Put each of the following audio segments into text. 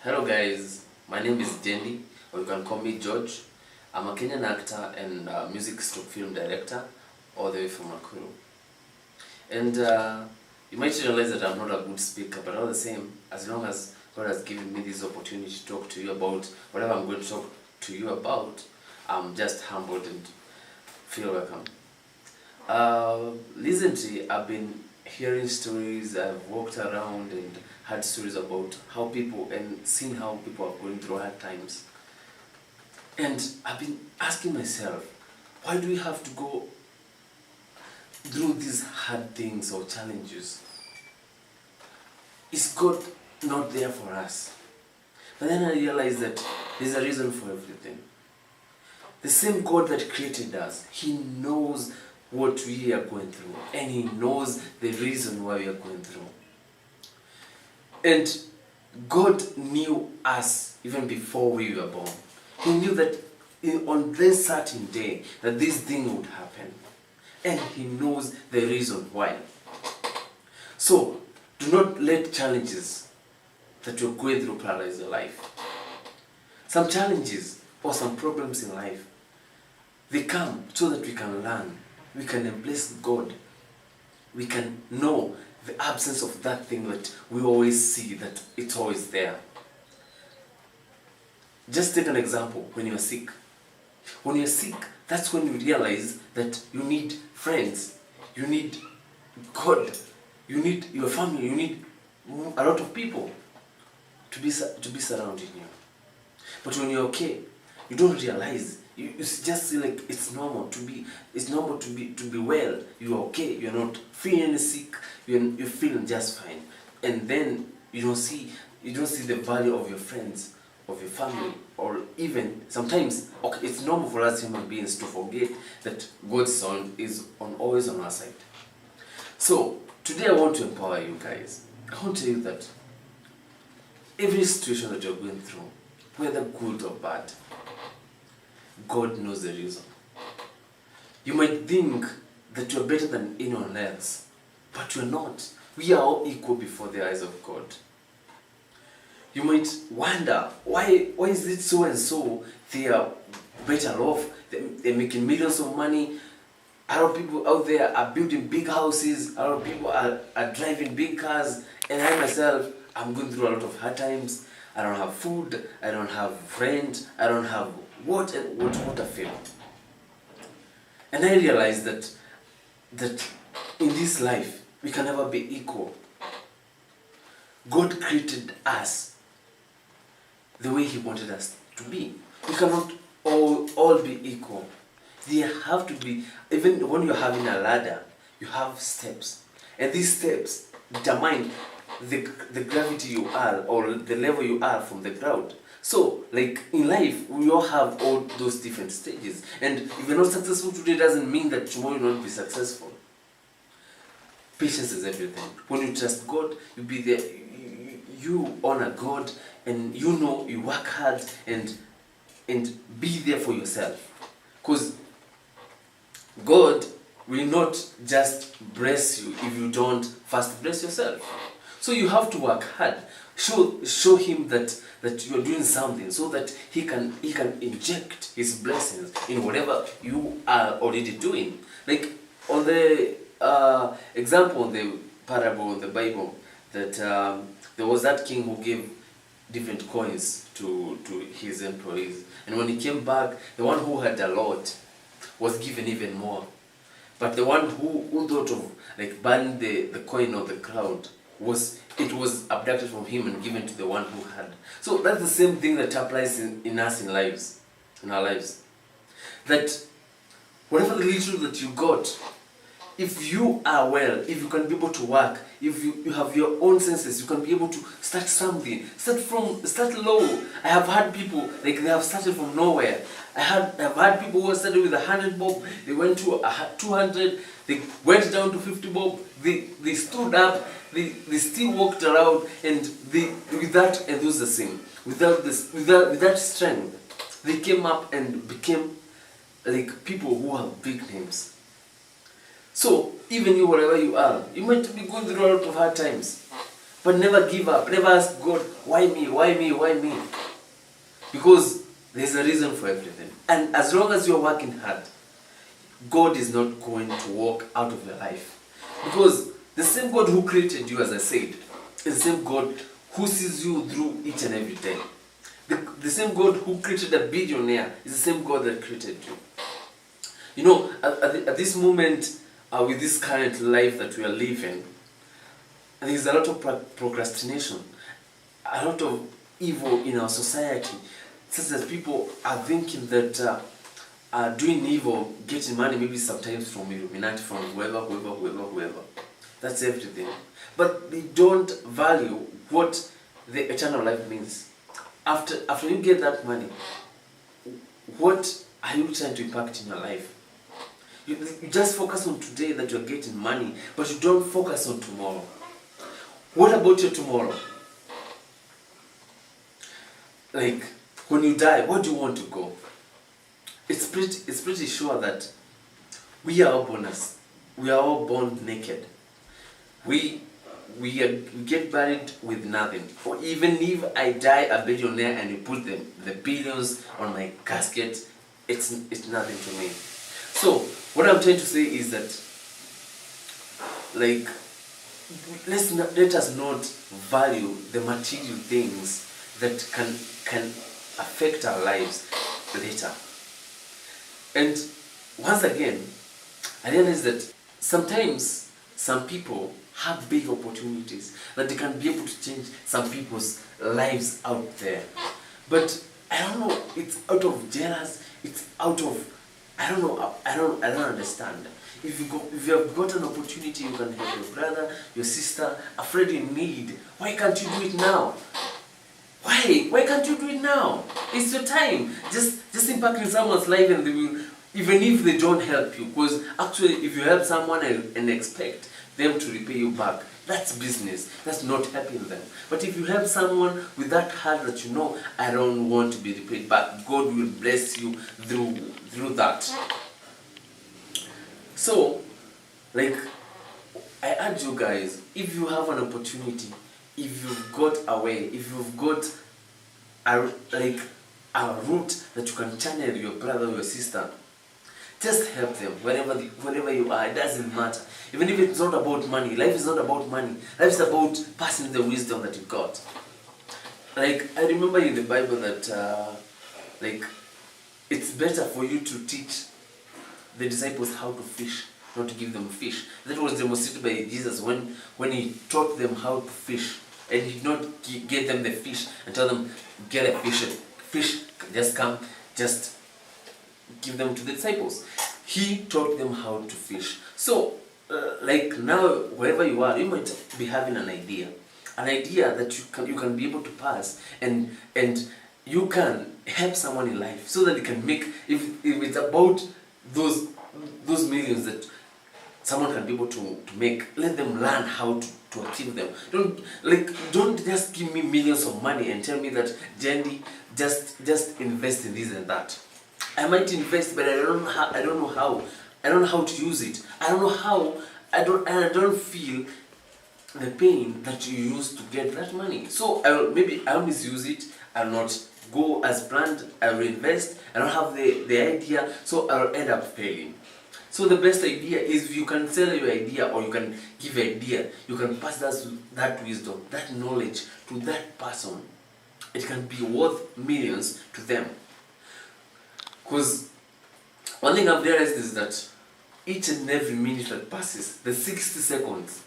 Hello guys, my name is Gendy, or you can call me George. I'm a Kenyan actor and music stroke film director, all the way from Nakuru. And you might realize that I'm not a good speaker, but all the same, as long as God has given me this opportunity to talk to you about whatever I'm going to talk to you about, I'm just humbled and feel welcome. Recently, I've been hearing stories. I've walked around and heard stories about how people and seen how people are going through hard times. And I've been asking myself, why do we have to go through these hard things or challenges? Is God not there for us? But then I realized that there's a reason for everything. The same God that created us, He knows what we are going through, and He knows the reason why we are going through. And God knew us even before we were born. He knew that on this certain day that this thing would happen, and He knows the reason why. So do not let challenges that you're going through paralyze your life. Some challenges or some problems in life, they come so that we can learn. We can embrace God. We can know the absence of that thing that we always see, that it's always there. Just take an example when you're sick. When you're sick, that's when you realize that you need friends. You need God. You need your family. You need a lot of people to be surrounding you. But when you're okay, you don't realize. You just feel like it's normal to be well. You're okay. You're not feeling sick. You're feeling just fine. And then you don't see the value of your friends, of your family, or even sometimes it's normal for us human beings to forget that God's Son is always on our side. So today I want to empower you guys. I want to tell you that every situation that you're going through, whether good or bad, God knows the reason. You might think that you're better than anyone else, but you're not. We are all equal before the eyes of God. You might wonder, why is it so and so? They are better off, they're making millions of money. A lot of people out there are building big houses, a lot of people are driving big cars, and I myself, I'm going through a lot of hard times. I don't have food, I don't have rent, I don't have what I feel. And I realized that in this life, we can never be equal. God created us the way He wanted us to be. We cannot all be equal. There have to be, even when you're having a ladder, you have steps. And these steps determine the gravity you are, or the level you are from the ground. So, like in life, we all have all those different stages. And if you're not successful today, doesn't mean that tomorrow you'll not be successful. Patience is everything. When you trust God, you be there. You honor God, and you know you work hard and be there for yourself. Because God will not just bless you if you don't first bless yourself. So you have to work hard. Show Him that you are doing something, so that He can inject His blessings in whatever you are already doing. Like on the example, the parable in the Bible, that there was that king who gave different coins to his employees, and when he came back, the one who had a lot was given even more. But the one who thought of like burning the coin on the ground, was abducted from him and given to the one who had. So that's the same thing that applies in our lives. That whatever the little that you got, if you are well, if you can be able to work, if you have your own senses, you can be able to start something. Start low. I have had people, like they have started from nowhere. I've had people who started with 100 bob, they went to 200, they went down to 50 bob, they stood up, they still walked around, and with that enthusiasm, with that strength, they came up and became like people who have big names. So even you, wherever you are, you might be going through a lot of hard times, But never give up. Never ask God, why me? Why me? Why me? Because there's a reason for everything. And as long as you're working hard, God is not going to walk out of your life. Because the same God who created you, as I said, is the same God who sees you through each and every day. The same God who created a billionaire is the same God that created you. You know, at this moment, with this current life that we are living, there's a lot of procrastination, a lot of evil in our society, such as people are thinking that doing evil, getting money, maybe sometimes from Illuminati, from whoever. That's everything. But they don't value what the eternal life means. After you get that money, what are you trying to impact in your life? You just focus on today that you're getting money, but you don't focus on tomorrow. What about your tomorrow? Like, when you die, where do you want to go? It's pretty sure that we are all born naked. We get buried with nothing. Or even if I die a billionaire and you put the billions on my casket, it's nothing to me. So what I'm trying to say is that, like, let us not value the material things that can affect our lives later. And once again, I realize that sometimes some people have big opportunities that they can be able to change some people's lives out there. But I don't know, it's out of jealous, it's out of, I don't understand. If you have got an opportunity, you can help your brother, your sister, a friend in need. Why can't you do it now? Why can't you do it now? It's your time. Just impacting someone's life, and they will, even if they don't help you. Because actually, if you help someone and expect them to repay you back, that's business. That's not helping them. But if you help someone with that heart that you know, I don't want to be repaid back, God will bless you through that. So, like, I urge you guys, if you have an opportunity, if you've got a way, if you've got a route that you can channel your brother or your sister, just help them wherever you are. It doesn't matter. Even if it's not about money, life is not about money. Life is about passing the wisdom that you got. Like, I remember in the Bible that it's better for you to teach the disciples how to fish, not to give them fish. That was demonstrated by Jesus when he taught them how to fish, and he did not get them the fish and tell them, get a fish, just come, just give them to the disciples. He taught them how to fish. So, like now, wherever you are, you might be having an idea that you can be able to pass, and you can help someone in life so that they can make, if it's about those millions that someone can be able to make, let them learn how to achieve them. Don't just give me millions of money and tell me that, Gendy, just invest in this and that. I might invest, but I don't know how. I don't know how to use it. I don't know how. I don't feel the pain that you use to get that money. So I'll misuse it. I'll not go as planned. I'll invest. I don't have the idea, so I'll end up failing. So the best idea is, if you can sell your idea, or you can give an idea, you can pass that wisdom, that knowledge to that person. It can be worth millions to them. Because one thing I've realized is that each and every minute that passes, the 60 seconds,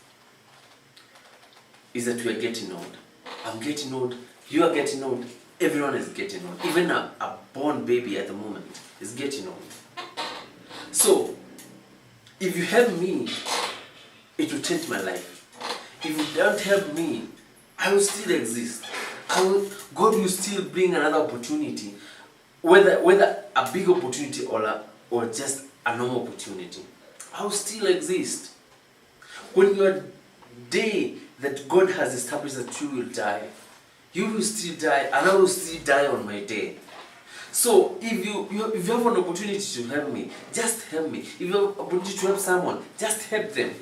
is that we are getting old. I'm getting old, you are getting old, everyone is getting old. Even a born baby at the moment is getting old. So, if you help me, it will change my life. If you don't help me, I will still exist. God will still bring another opportunity, whether a big opportunity or just a normal opportunity. I will still exist. When your day that God has established that you will die, you will still die, and I will still die on my day. So if you have an opportunity to help me, just help me. If you have an opportunity to help someone, just help them.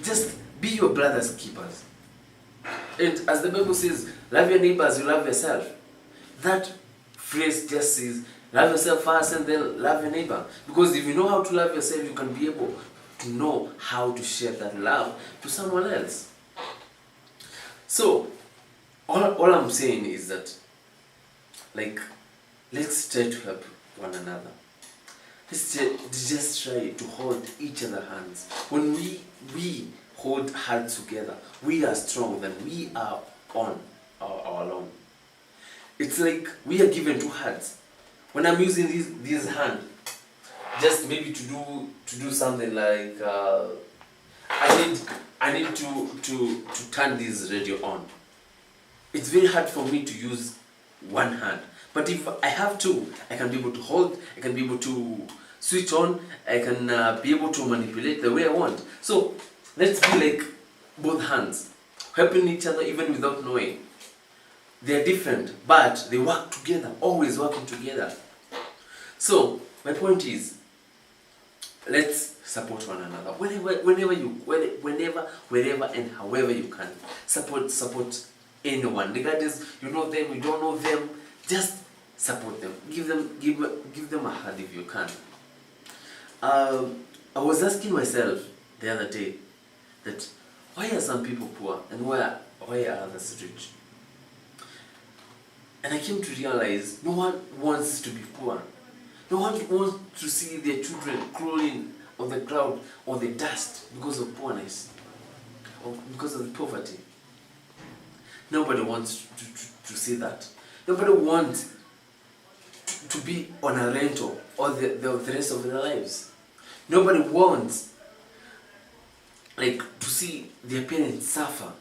Just be your brother's keepers. And as the Bible says, love your neighbor as you love yourself. That phrase just says, love yourself first and then love your neighbor. Because if you know how to love yourself, you can be able to know how to share that love to someone else. So, all I'm saying is that, like, let's try to help one another. Let's just try to hold each other's hands. When we hold hands together, we are strong than we are on our alone. It's like we are given two hands. When I'm using this hand, just maybe to do something like I need to turn this radio on. It's very hard for me to use one hand. But if I have two, I can be able to hold, I can be able to switch on, I can be able to manipulate the way I want. So let's be like both hands, helping each other even without knowing. They're different, but they work together, always working together. So my point is, let's support one another. Wherever and however you can. Support anyone, regardless you know them, you don't know them, just support them. Give them a hand if you can. I was asking myself the other day that why are some people poor and why are others rich? And I came to realize no one wants to be poor. No one wants to see their children crawling on the ground or the dust because of poorness or because of the poverty. Nobody wants to see that. Nobody wants to be on a rental all the rest of their lives. Nobody wants to see their parents suffer.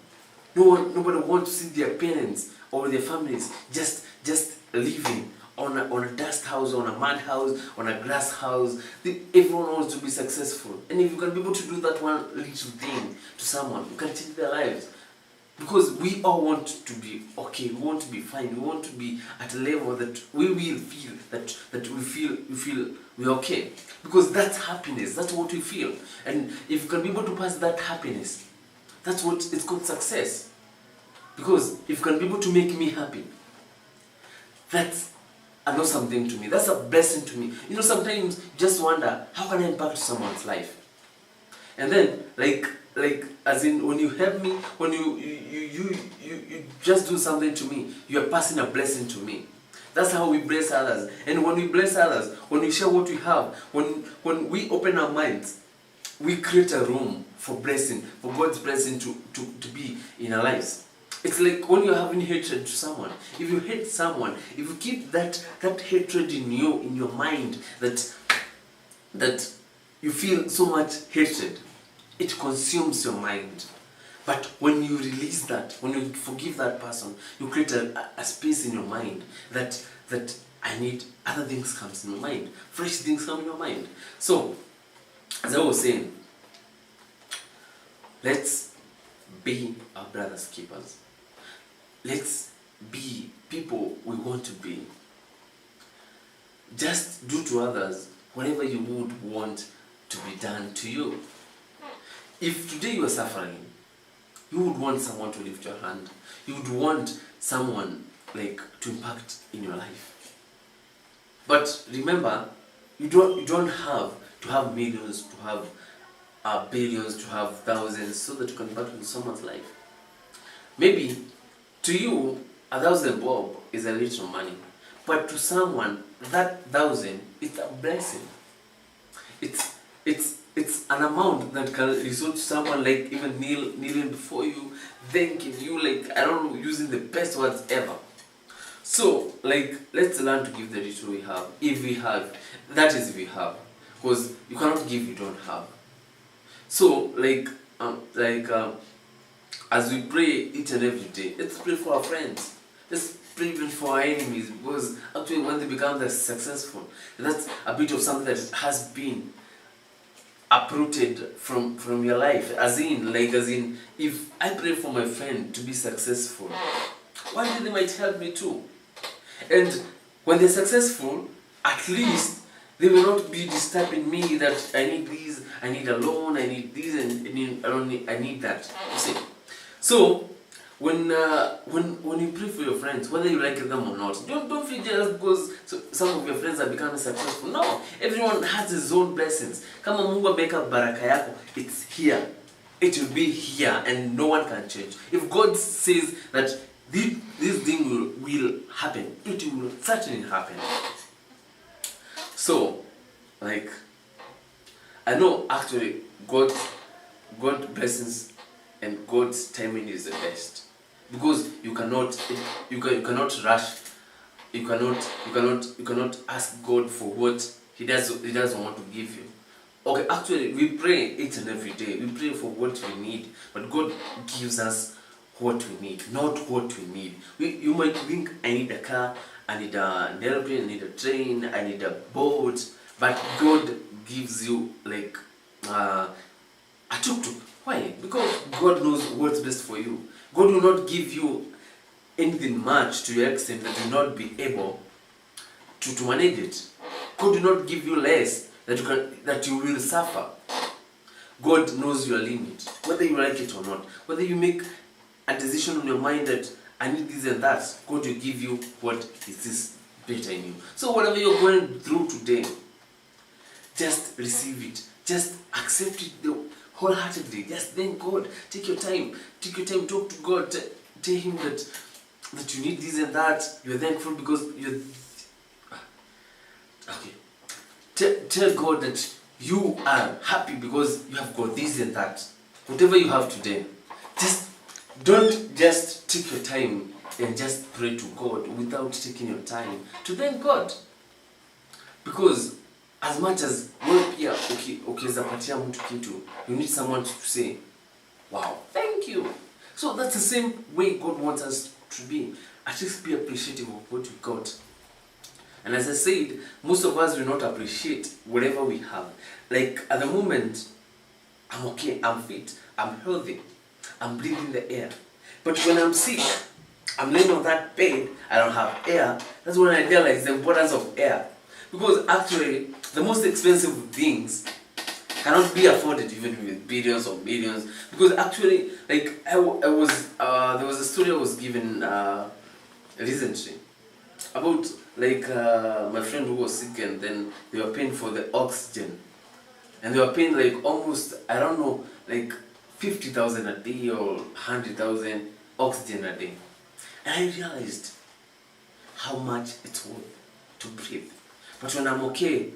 Nobody wants to see their parents or their families just living on a dust house, on a mud house, on a glass house. Everyone wants to be successful. And if you can be able to do that one little thing to someone, you can change their lives. Because we all want to be okay, we want to be fine, we want to be at a level that we will feel that we feel we're okay. Because that's happiness, that's what we feel. And if you can be able to pass that happiness, that's what it's called success. Because if you can be able to make me happy, that's an awesome thing to me. That's a blessing to me. You know, sometimes you just wonder, how can I impact someone's life? And then, as in, when you help me, when you just do something to me, you are passing a blessing to me. That's how we bless others. And when we bless others, when we share what we have, when we open our minds, we create a room for blessing, for God's blessing to be in our lives. It's like when you're having hatred to someone. If you hate someone, if you keep that hatred in your mind, that you feel so much hatred, it consumes your mind. But when you release that, when you forgive that person, you create a space in your mind that I need other things comes in my mind, fresh things come in your mind. So, as I was saying, let's be our brother's keepers. Let's be people we want to be. Just do to others whatever you would want to be done to you. If today you are suffering, you would want someone to lift your hand. You would want someone to impact in your life. But remember, you don't have to have millions, to have billions, to have thousands, so that you can impact in someone's life. Maybe to you, 1,000 bob is a little money, but to someone, that 1,000 is a blessing. It's an amount that can result to someone even kneeling before you, thanking you, I don't know, using the best words ever. So, let's learn to give the little we have, if we have. That is if we have. Because you cannot give you don't have. So, as we pray each and every day, let's pray for our friends. Let's pray even for our enemies, because actually when they become successful, that's a bit of something that has been uprooted from your life. As in, if I pray for my friend to be successful, one day they might help me too. And when they're successful, at least they will not be disturbing me that I need this, I need a loan, I need this, and I need that. You see? So, when you pray for your friends, whether you like them or not, don't feel jealous because some of your friends are becoming successful. No, everyone has his own blessings. Kama Mungu ameweka baraka yako, it's here. It will be here, and no one can change. If God says that this thing will happen, it will certainly happen. So, like, I know actually God blessings and God's timing is the best, because you cannot rush. You cannot ask God for what He doesn't want to give you. Okay, actually we pray each and every day. We pray for what we need, but God gives us what we need, not what we need. You might think, I need a car, I need an airplane, I need a train, I need a boat, but God gives you like a tuk-tuk. Why? Because God knows what's best for you. God will not give you anything much to your extent that you will not be able to manage it. God will not give you less that you will suffer. God knows your limit, whether you like it or not. Whether you make a decision in your mind that I need this and that, God will give you what is better in you. So whatever you're going through today, just receive it. Just accept it wholeheartedly. Just thank God. Take your time. Talk to God. Tell Him that you need this and that. You're thankful because you're... Okay. Tell God that you are happy because you have got this and that. Whatever you have today. Don't just take your time and just pray to God without taking your time to thank God. Because as much as wewe pia ukizapatia mtu kitu, you need someone to say, wow, thank you. So that's the same way God wants us to be. At least be appreciative of what we got. And as I said, most of us will not appreciate whatever we have. Like at the moment, I'm okay, I'm fit, I'm healthy, I'm breathing the air. But when I'm sick, I'm laying on that bed, I don't have air. That's when I realize the importance of air. Because actually, the most expensive things cannot be afforded even with billions or millions. Because actually, like there was a story I was given recently about like my friend who was sick, and then they were paying for the oxygen, and they were paying like almost, I don't know, like 50,000 a day or 100,000 oxygen a day. And I realized how much it's worth to breathe. But when I'm okay,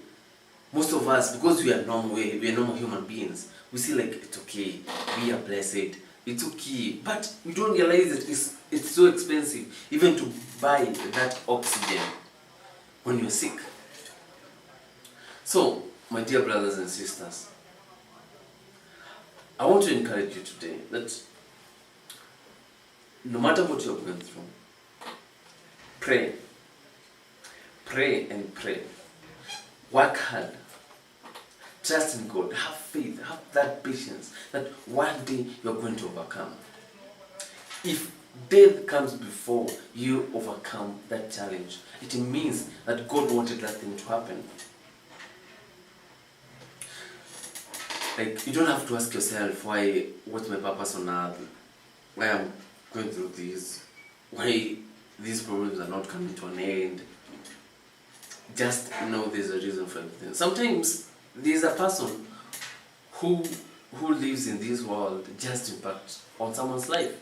most of us, because we are normal human beings, we see like it's okay, we are blessed, it's okay. But we don't realize that it's so expensive even to buy that oxygen when you're sick. So, my dear brothers and sisters, I want to encourage you today that no matter what you're going through, pray. Pray and pray. Work hard. Trust in God. Have faith. Have that patience that one day you're going to overcome. If death comes before you overcome that challenge, it means that God wanted that thing to happen. Like, you don't have to ask yourself what's my purpose on earth, why I'm going through this, why these problems are not coming to an end. Just know there's a reason for everything. Sometimes there's a person who lives in this world just to impact on someone's life.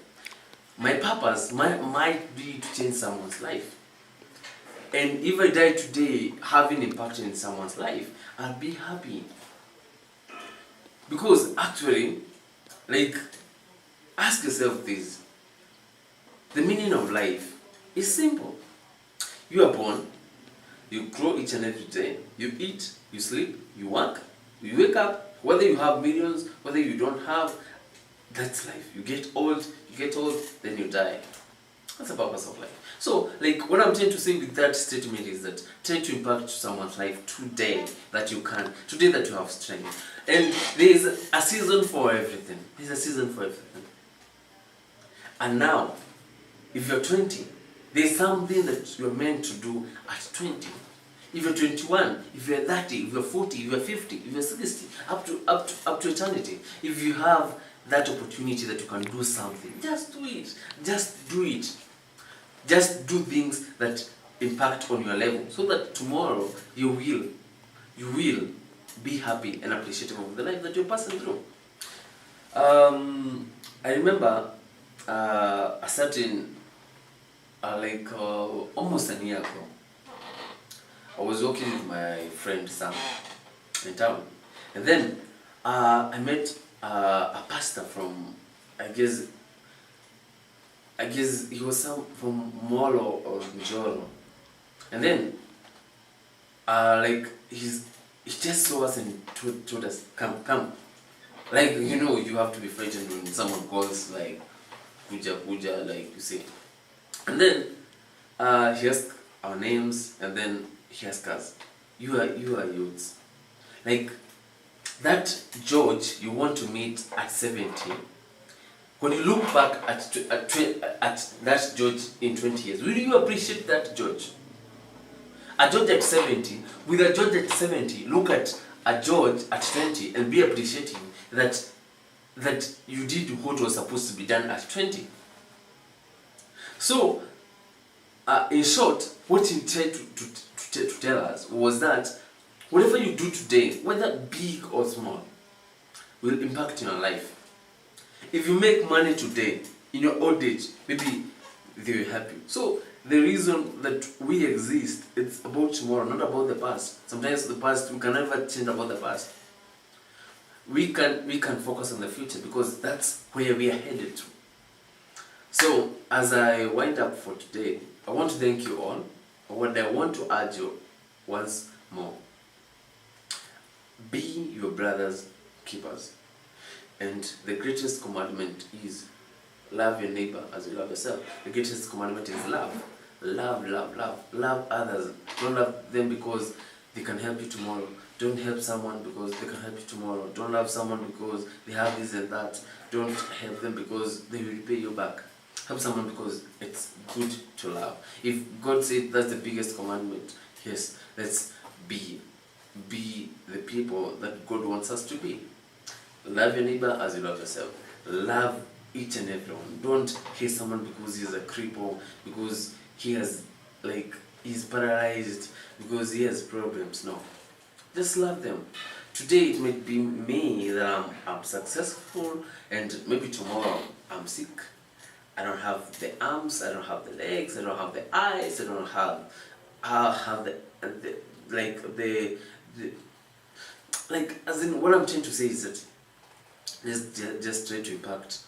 My purpose might be to change someone's life. And if I die today having impacted in someone's life, I'll be happy. Because actually, like, ask yourself this. The meaning of life is simple. You are born, you grow each and every day, you eat, you sleep, you work, you wake up, whether you have millions, whether you don't have, that's life. You get old, then you die. That's the purpose of life. So, like, what I'm trying to say with that statement is that try to impact someone's life today that you can, today that you have strength. And there is a season for everything. There's a season for everything. And now, if you're 20, there's something that you're meant to do at 20. If you're 21, if you're 30, if you're 40, if you're 50, if you're 60, up to eternity. If you have that opportunity that you can do something, just do it. Just do it. Just do things that impact on your level, so that tomorrow you will be happy and appreciative of the life that you're passing through. I remember a certain, almost a year ago, I was walking with my friend Sam in town, and then I met a pastor from, I guess he was from Molo or Njoro, and then he just saw us and told us, come. Like, you have to be frightened when someone calls, like, Puja, like you say. And then he asked our names, and then he asked us, you are youths. Like, that George you want to meet at 70, when you look back at that George in 20 years, will you appreciate that George? A George at 70, with a George at 70, look at a George at 20 and be appreciating that you did what was supposed to be done at 20. So, in short, what he tried to tell us was that whatever you do today, whether big or small, will impact your life. If you make money today, in your old age, maybe they will help you. So, the reason that we exist, it's about tomorrow, not about the past. Sometimes the past, we can never change about the past. We can focus on the future, because that's where we are headed to. So, as I wind up for today, I want to thank you all. What I want to urge you once more: be your brother's keepers. And the greatest commandment is love your neighbor as you love yourself. The greatest commandment is love. Love others. Don't love them because they can help you tomorrow. Don't help someone because they can help you tomorrow. Don't love someone because they have this and that. Don't help them because they will repay you back. Help someone because it's good to love. If God said that's the biggest commandment, yes, let's be the people that God wants us to be. Love your neighbor as you love yourself. Love each and everyone. Don't hate someone because he's a cripple, because he's paralyzed, because he has problems. No. Just love them. Today it might be me that I'm successful, and maybe tomorrow I'm sick. I don't have the arms, I don't have the legs, I don't have the eyes, I don't have as in, what I'm trying to say is that just try to impact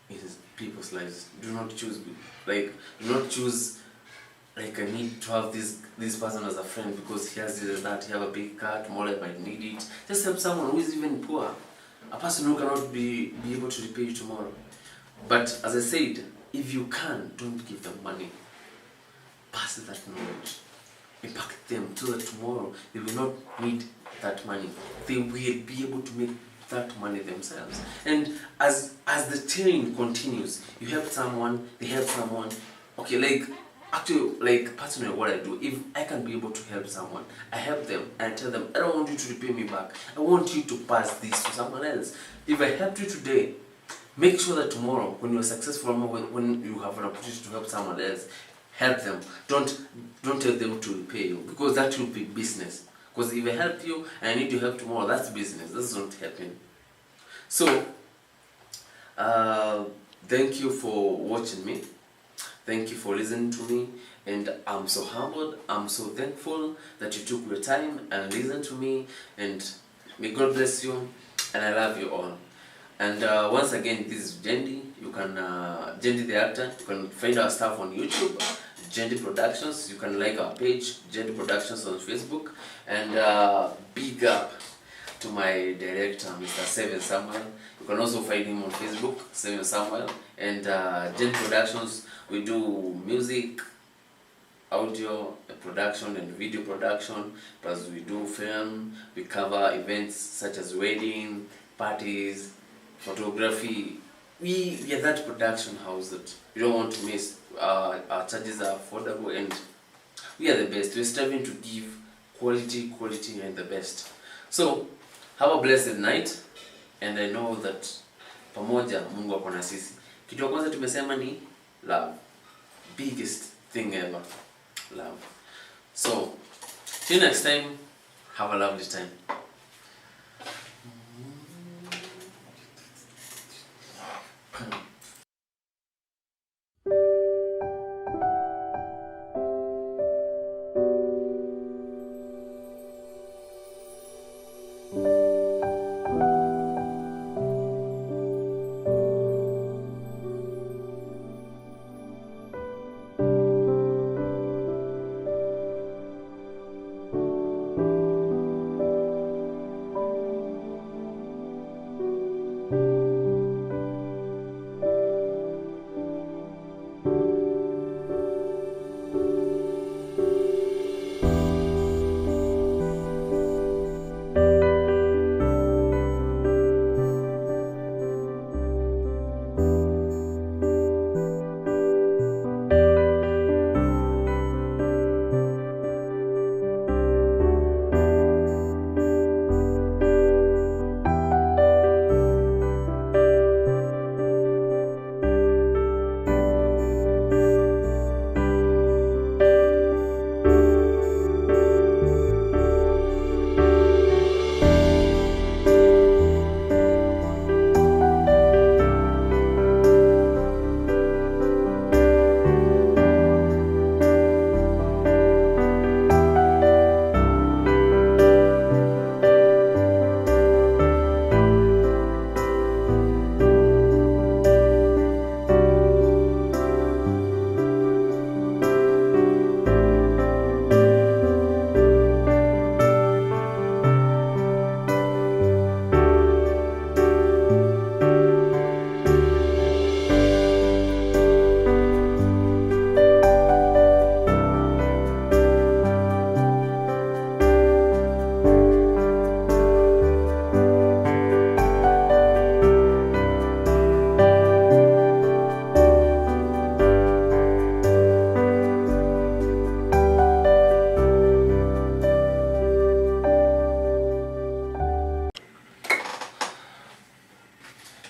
in people's lives. Do not choose I need to have this person as a friend because he has this and that, he have a big car, tomorrow I might need it. Just help someone who is even poor. A person who cannot be able to repay you tomorrow. But as I said, if you can, don't give them money. Pass that knowledge. Impact them so that tomorrow they will not need that money. They will be able to make that money themselves. And as the chain continues, you help someone, they help someone. Okay, personally what I do, if I can be able to help someone, I help them and I tell them, I don't want you to repay me back. I want you to pass this to someone else. If I helped you today, make sure that tomorrow, when you're successful, when you have an opportunity to help someone else, help them. Don't tell them to repay you, because that will be business. Because if I help you and I need to help tomorrow, that's business. That's not helping. So, thank you for watching me. Thank you for listening to me. And I'm so humbled. I'm so thankful that you took your time and listened to me. And may God bless you. And I love you all. And once again, this is Gendy. You can, Gendy the actor. You can find our stuff on YouTube, Gendy Productions. You can like our page, Gendy Productions on Facebook. And big up to my director, Mr. Seven Samuel. You can also find him on Facebook, Seven Samuel. And Gendy Productions, we do music, audio production and video production. Plus we do film. We cover events such as wedding, parties, photography. We are that production house that you don't want to miss. Our charges are affordable and we are the best. We're striving to give quality and the best. So have a blessed night, and I know that pamoja Mungu ako na sisi. Kitu ya kwanza tumesema ni love. Biggest thing ever. Love. So, till next time, have a lovely time.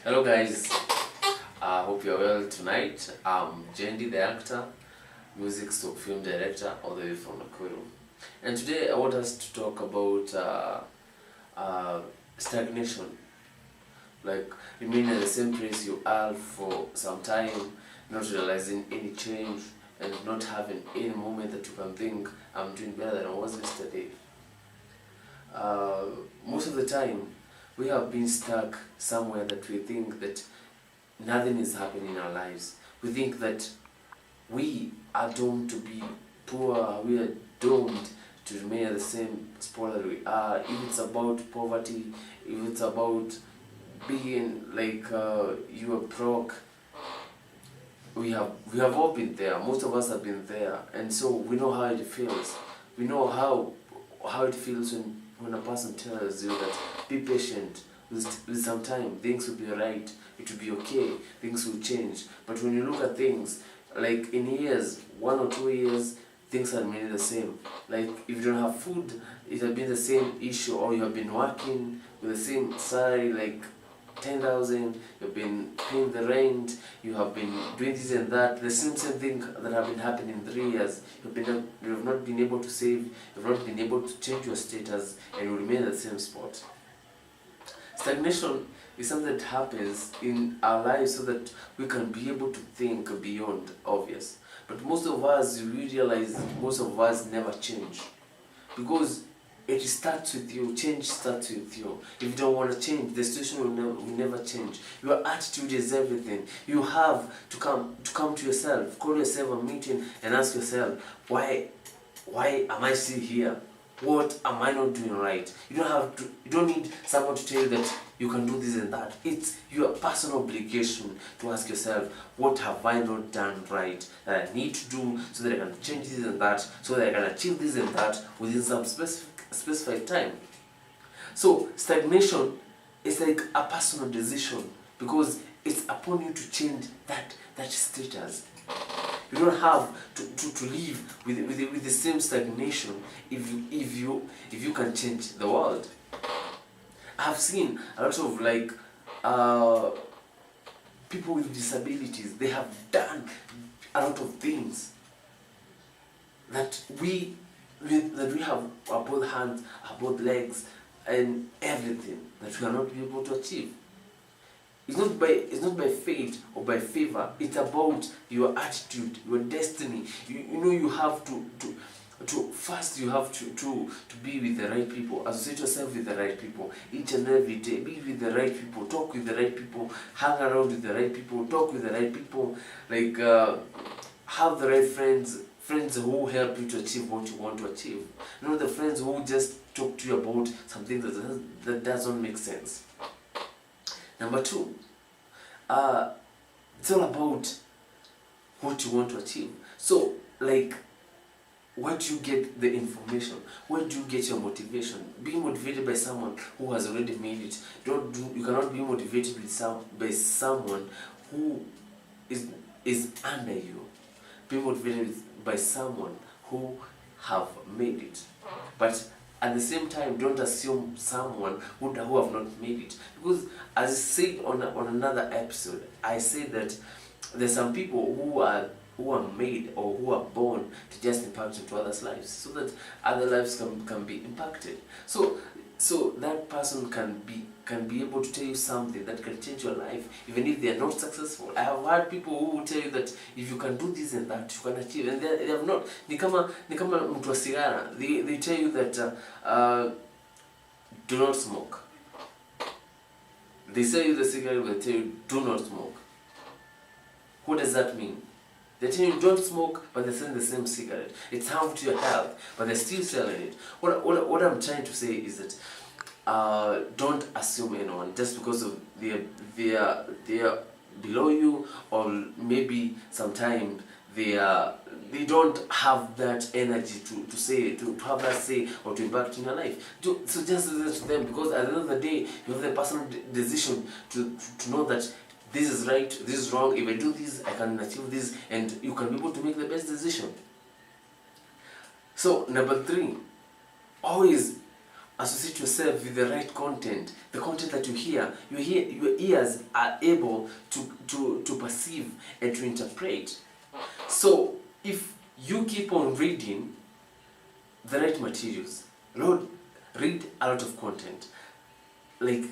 Hello guys, I hope you're well tonight. I'm Gendy, the actor, music film director, all the way from Nakuru. And today I want us to talk about stagnation. Like remaining at the same place you are for some time, not realizing any change, and not having any moment that you can think, I'm doing better than I was yesterday. Most of the time, we have been stuck somewhere that we think that nothing is happening in our lives. We think that we are doomed to be poor, we are doomed to remain at the same spot that we are. If it's about poverty, if it's about being like you are broke, we have all been there. Most of us have been there, and so we know how it feels. We know how it feels when a person tells you that be patient, with some time things will be alright, it will be okay, things will change. But when you look at things, like in years, 1 or 2 years, things are remaining the same. Like if you don't have food, it has been the same issue, or you have been working with the same salary, like 10,000, you've been paying the rent, you have been doing this and that, the same thing that have been happening in 3 years. You have not been able to save, you have not been able to change your status, and you remain at the same spot. Stagnation is something that happens in our lives so that we can be able to think beyond obvious. But most of us, we realize most of us never change, because it starts with you. Change starts with you. If you don't want to change, the situation will never change. Your attitude is everything. You have to come to yourself, call yourself a meeting, and ask yourself, why am I still here? What am I not doing right? You don't need someone to tell you that you can do this and that. It's your personal obligation to ask yourself, what have I not done right that I need to do so that I can change this and that, so that I can achieve this and that within some specified time. So stagnation is like a personal decision, because it's upon you to change that status. You don't have to live with the same stagnation if you can change the world. I've seen a lot of people with disabilities, they have done a lot of things that we have our both hands, our both legs, and everything that we are not be able to achieve. It's not by fate or by favor. It's about your attitude, your destiny. You know, you have to first you have to be with the right people, associate yourself with the right people each and every day. Be with the right people, talk with the right people, hang around with the right people, talk with the right people, like have the right friends who help you to achieve what you want to achieve. Not the friends who just talk to you about something that doesn't make sense. Number 2, it's all about what you want to achieve. So, like, where do you get the information? Where do you get your motivation? Being motivated by someone who has already made it. You cannot be motivated by someone who is under you. Be motivated by someone who have made it. But at the same time, don't assume someone who have not made it. Because as I said on another episode, I said that there's some people who are made or who are born to just impact into others' lives, so that other lives can be impacted. So that person can be able to tell you something that can change your life, even if they are not successful. I have heard people who will tell you that if you can do this and that, you can achieve, and they have not. Ni kama mtu wa sigara. They tell you that do not smoke. They sell you the cigarette, but they tell you do not smoke. What does that mean? They tell you don't smoke, but they're selling the same cigarette. It's harmful to your health, but they're still selling it. What I'm trying to say is that don't assume anyone just because of they are below you, or maybe sometimes they don't have that energy to say, to have that say or to impact in your life. So just listen to them, because at the end of the day, you have the personal decision to know that this is right, this is wrong. If I do this, I can achieve this, and you can be able to make the best decision. So number 3, always associate yourself with the right content. The content that you hear, your ears are able to perceive and to interpret. So if you keep on reading the right materials, read a lot of content. Like,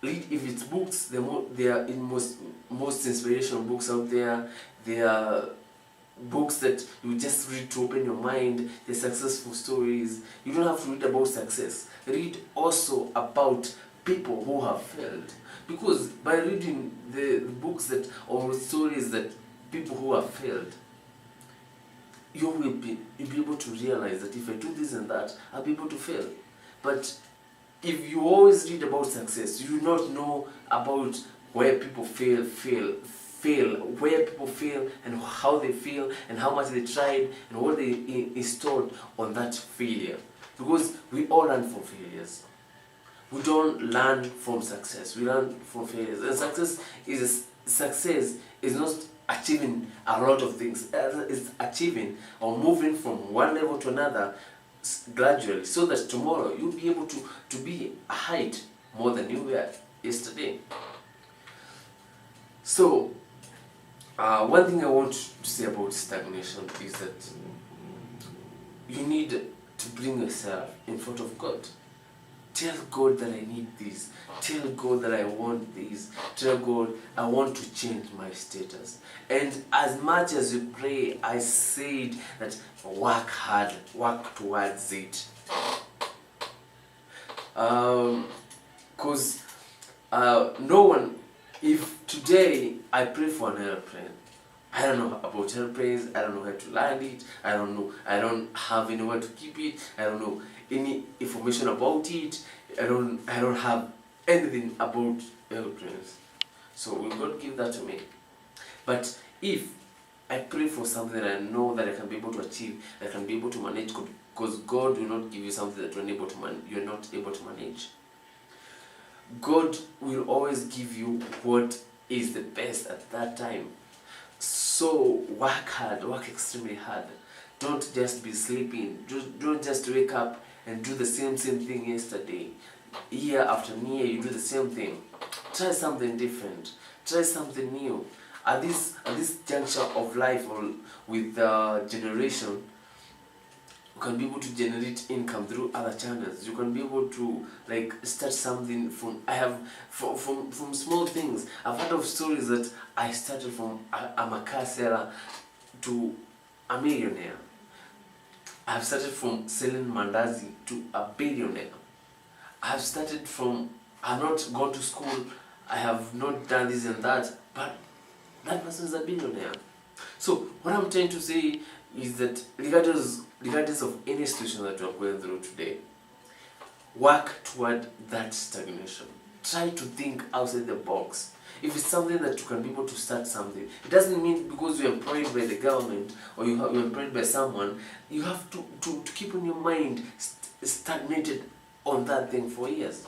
if it's books, they are in most inspirational books out there. They are books that you just read to open your mind. They're successful stories. You don't have to read about success. Read also about people who have failed. Because by reading the books that or stories that people who have failed, you'll be able to realize that if I do this and that, I'll be able to fail. But if you always read about success, you do not know about where people fail, where people fail and how they fail and how much they tried and what they installed on that failure. Because we all learn from failures. We don't learn from success. We learn from failures. And success is not achieving a lot of things. It's achieving or moving from one level to another gradually, so that tomorrow you'll be able to be a height more than you were yesterday. So one thing I want to say about stagnation is that you need to bring yourself in front of God. Tell God that I need this. Tell God that I want this. Tell God I want to change my status. And as much as you pray, I said that work hard, work towards it. Because no one, if today I pray for an airplane, I don't know about airplanes, I don't know how to land it, I don't have anywhere to keep it, I don't know any information about it, I don't have anything about airplanes. So will God give that to me? But if I pray for something that I know that I can be able to achieve, I can be able to manage, because God will not give you something that you're not able to manage. God will always give you what is the best at that time. So work hard, work extremely hard. Don't just be sleeping. Don't just wake up and do the same thing yesterday. Year after year, you do the same thing. Try something different. try something new. At this juncture of life or with generation, you can be able to generate income through other channels. You can be able to like start something from from small things. I've heard of stories that I started from I'm a car seller to a millionaire. I've started from selling mandazi to a billionaire. I've started from I've not gone to school, I have not done this and that, but that person is a billionaire. So what I'm trying to say is that regardless of any situation that you're going through today, work toward that stagnation. Try to think outside the box. If it's something that you can be able to start something, it doesn't mean because you're employed by the government or you're employed by someone, you have to keep in your mind stagnated on that thing for years.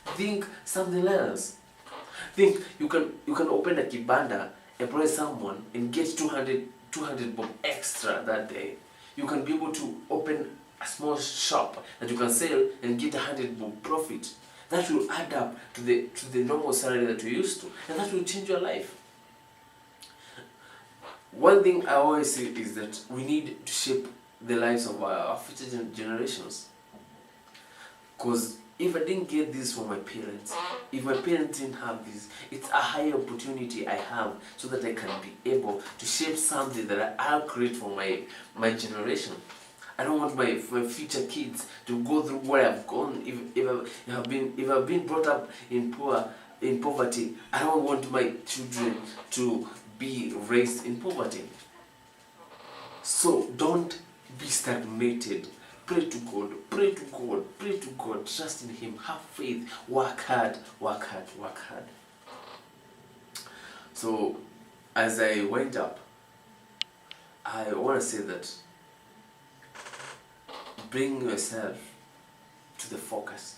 Think something else. Think you can open a kibanda, employ someone and get 200 bob extra that day. You can be able to open a small shop that you can sell and get 100 bob profit. That will add up to the normal salary that you used to, and that will change your life. One thing I always say is that we need to shape the lives of our future generations. Because if I didn't get this from my parents, if my parents didn't have this, it's a high opportunity I have so that I can be able to shape something that I'll create for my generation. I don't want my future kids to go through what I've gone. If I've been brought up in poverty, I don't want my children to be raised in poverty. So don't be stagnated. Pray to God, pray to God, pray to God, trust in Him, have faith, work hard, work hard, work hard. So, as I wind up, I want to say that bring yourself to the focus.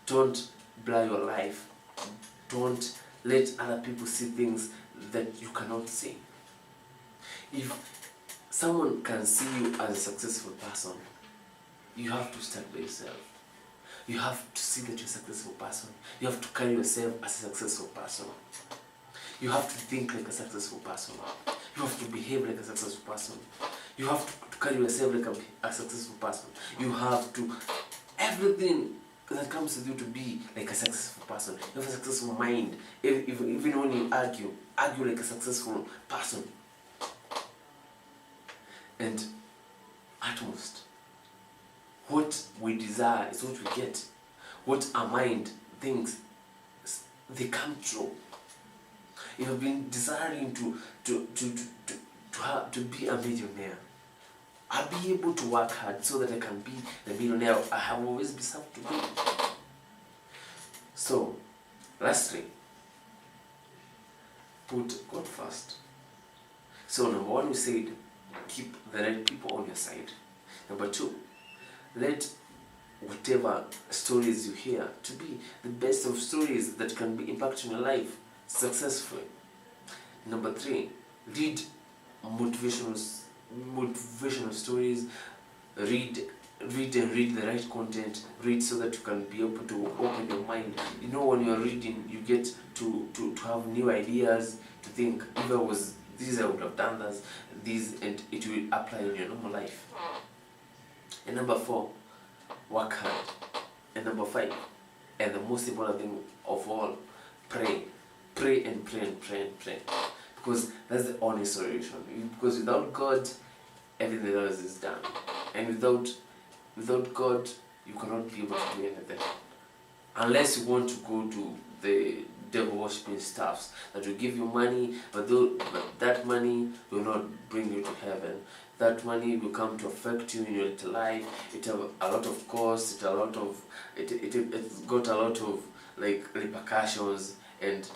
Don't blur your life. Don't let other people see things that you cannot see. If someone can see you as a successful person, you have to start by yourself. You have to see that you're a successful person. You have to carry yourself as a successful person. You have to think like a successful person. You have to behave like a successful person. You have to carry yourself like a successful person. You have to, everything that comes with you to be like a successful person. You have a successful mind. Even when you argue like a successful person. And at most, what we desire is what we get. What our mind thinks, they come true. You have been desiring to be a millionaire. I'll be able to work hard so that I can be the millionaire I have always been sought to be. So, lastly, put God first. So number one, we said, keep the right people on your side. Number two, let whatever stories you hear to be the best of stories that can be impacting your life successfully. Number three, read motivational stories. Read the right content. Read so that you can be able to open your mind. You know, when you're reading, you get to have new ideas, to think, if I was this, I would have done this, and it will apply in your normal life. And number four, work hard. And number five, and the most important thing of all, pray. Pray and pray and pray and pray. Because that's the only solution. Because without God, everything else is done. And without God, you cannot be able to do anything. Unless you want to go to the devil worshipping stuffs that will give you money, but that money will not bring you to heaven. That money will come to affect you in your little life. It have a lot of costs. It's got a lot of like repercussions, and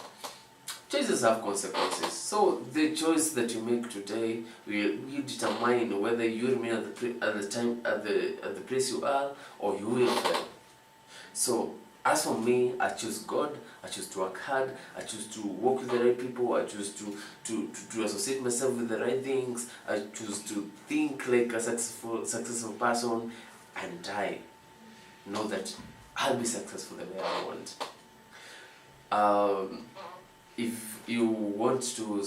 choices have consequences. So the choice that you make today will determine whether you remain at the place you are, or you will fail. So as for me, I choose God. I choose to work hard. I choose to work with the right people. I choose to associate myself with the right things. I choose to think like a successful person, and I know that I'll be successful the way I want. if you want to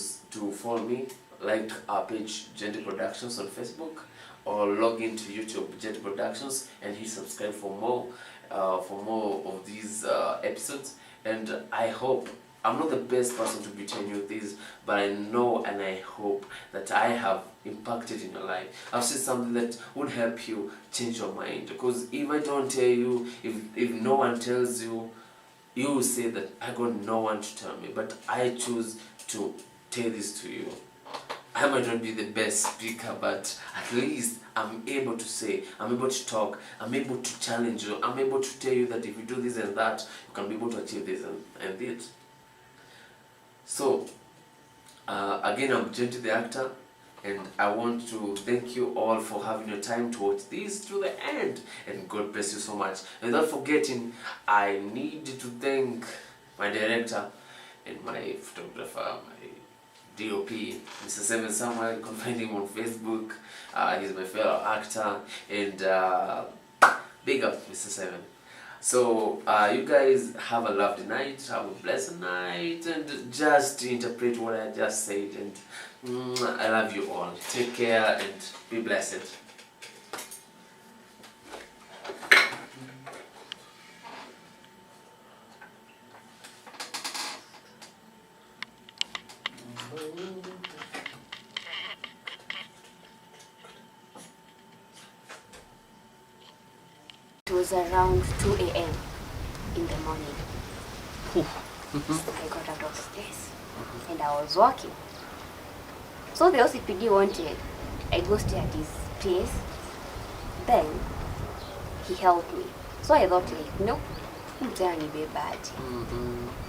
follow me, like our page Gendy Productions on Facebook, or log into YouTube Gendy Productions and hit subscribe for more of these episodes. And I hope I'm not the best person to be telling you this, but I know and I hope that I have impacted in your life. I've said something that would help you change your mind. Because if I don't tell you, if no one tells you, you will say that I got no one to tell me. But I choose to tell this to you. I might not be the best speaker, but at least I'm able to say, I'm able to talk, I'm able to challenge you, I'm able to tell you that if you do this and that, you can be able to achieve this and this. So, again, I'm Gendy the actor, and I want to thank you all for having your time to watch this to the end, and God bless you so much. And without forgetting, I need to thank my director and my photographer, my DOP, Mr. Seven Samuel. You can find him on Facebook. He's my fellow actor, and big up Mr. Seven. So you guys have a lovely night, have a blessed night, and just interpret what I just said. And I love you all. Take care and be blessed. It was around 2 a.m. in the morning. I got out of space and I was walking. So the OCPD wanted I go stay at his place. Then he helped me. So I thought like, no,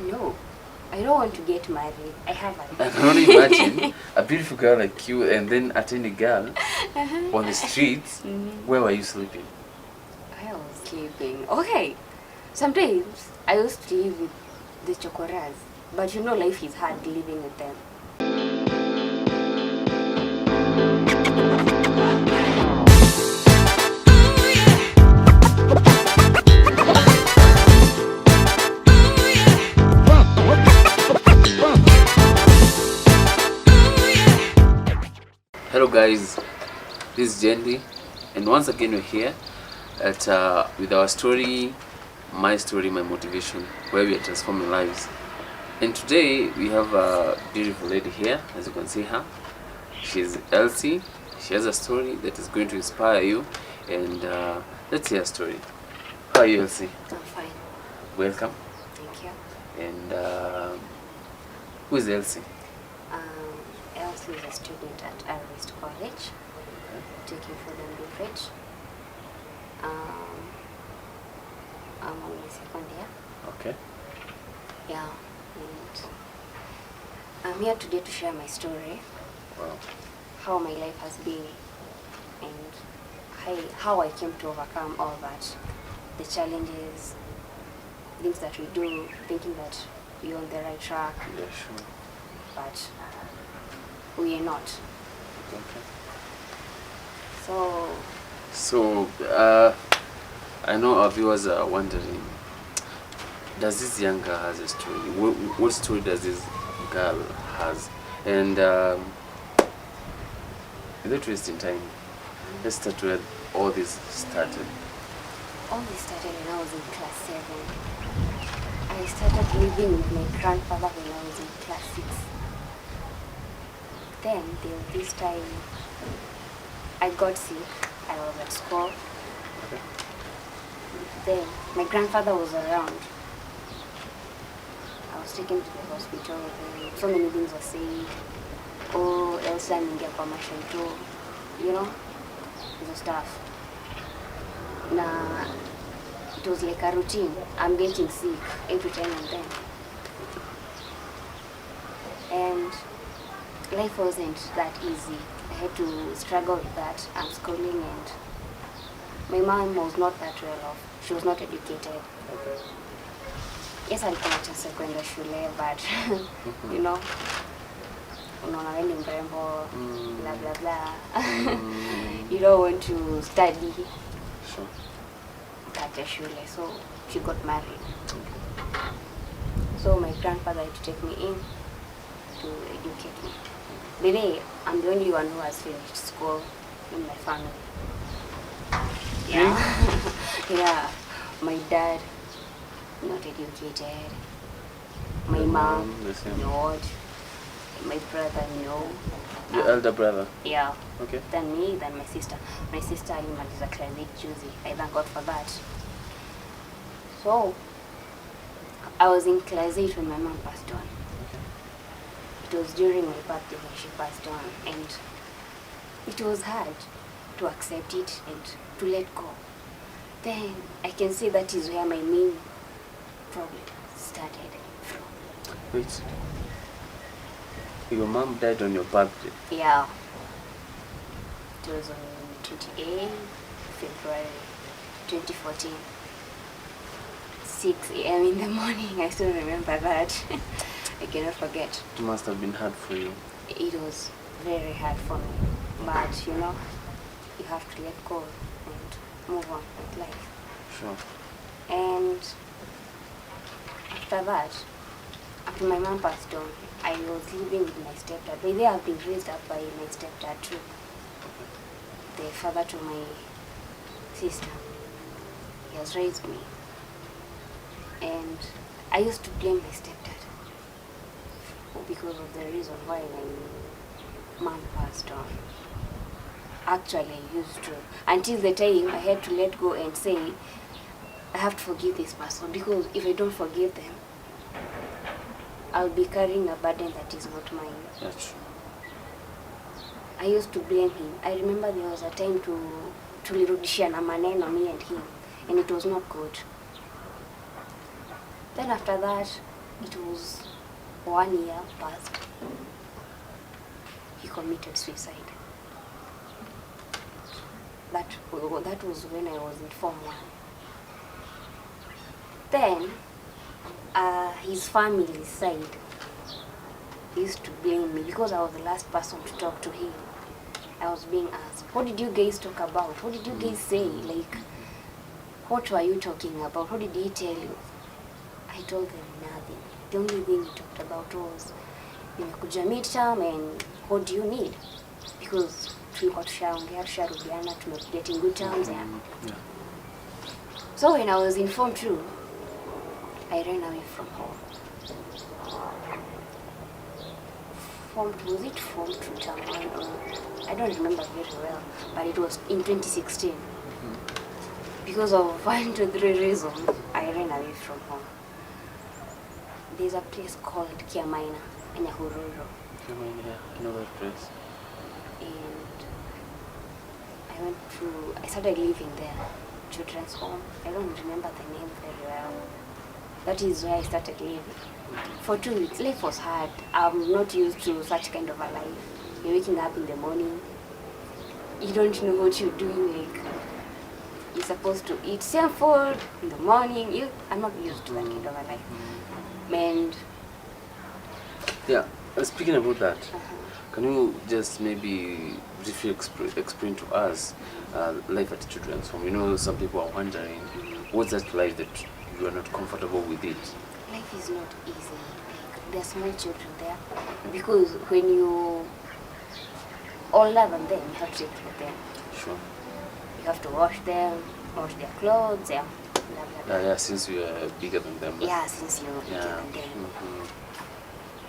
no, I don't want to get married. I have a I can only imagine a beautiful girl like you and then attend a girl on the streets. Where were you sleeping? I was sleeping. Okay. Sometimes I used to live with the chokoras, but you know life is hard living with them. Hello guys, this is Gendy, and once again we're here at with our story, my story, my motivation, where we are transforming lives. And today we have a beautiful lady here, as you can see her. She's Elsie. She has a story that is going to inspire you, and let's hear her story. How are you, Elsie? I'm fine. Welcome. Thank you. And who is Elsie? Elsie is a student at Arvist College, taking food and beverage. I'm on my second year. Okay. Yeah, and I'm here today to share my story. Wow. How my life has been, and how I came to overcome all that. The challenges, things that we do, thinking that we're on the right track. Yeah, sure. But we are not. Okay. So I know our viewers are wondering, does this young girl has a story? What story does this girl has? And without wasting time, let's start where all this started. all this started when I was in class 7. I started living with my grandfather when I was in class 6. Then there was this time I got sick. I was at school. Okay. Then my grandfather was around. I was taken to the hospital. And so many things were said. Oh, Elsa ningia kwa mashaito, you know, the stuff. Nah, it was like a routine. I'm getting sick every time and then. And life wasn't that easy. I had to struggle with that. I'm schooling and my mom was not that well off. She was not educated. Okay. Yes, alikuwa chance kwenda shule, but you know, unaona wewe ni mrembo, blah blah blah. You don't want to study. Sure. Kaja shule, so she got married. So my grandfather had to take me in to educate me. By the way, I'm the only one who has finished school in my family. Yeah. Yeah. My dad, not educated. My mom, the same. not. My brother, no. Your elder brother? Yeah. Okay. Then me, then my sister. My sister alimaliza class 8 juzi. I thank God for that. So, I was in class 8 when my mom passed on. Okay. It was during my birthday when she passed on, and it was hard to accept it and to let go. Then I can say that is where my main problem started from. Wait. Your mom died on your birthday? Yeah. It was on 28 February 2014. 6 a.m. in the morning. I still remember that. I cannot forget. It must have been hard for you. It was very hard for me. But you know, you have to let go and move on with life. Sure. And after that, after my mom passed on, I was living with my stepdad. By then I've been raised up by my stepdad too. The father to my sister. He has raised me. And I used to blame my stepdad because of the reason why my mom passed on. Actually, I used to. Until the time I had to let go and say, I have to forgive this person, because if I don't forgive them, I'll be carrying a burden that is not mine. That's true. I used to blame him. I remember there was a time tulirudishiana maneno, me and him, and it was not good. Then after that, it was 1 year passed. He committed suicide. That was when I was in Form 1. Then, his family side used to blame me because I was the last person to talk to him. I was being asked, what did you guys talk about? What did you guys say? Like, what were you talking about? What did he tell you? I told them nothing. The only thing we talked about was, nimekuja midterm and what do you need? Because tulikuwa tushaongea, tusharudiana, getting good terms. Yeah. So when I was in Form 2, I ran away from home. Form 2, was it Form 2 term 1 or I don't remember very well, but it was in 2016. Because of 1, 2, 3 reasons, I ran away from home. There's a place called Kiamaina in Nyahururu. Yeah, I know that place. And I started living there, children's home. I don't remember the name very well. That is where I started living. For 2 weeks, life was hard. I'm not used to such kind of a life. You're waking up in the morning. You don't know what you're doing. Like, you're supposed to eat same food in the morning. I'm not used to that kind of a life. And yeah, speaking about that, can you just maybe briefly explain to us life at children's home? You know, some people are wondering, what's that life that you are not comfortable with it? Life is not easy. Like, there are small children there. Because when you older than them, you have to take care of them. Sure. You have to wash them, wash their clothes, yeah. Blah, blah, blah. Yeah, since you are bigger than them. Yeah, since you're bigger than them.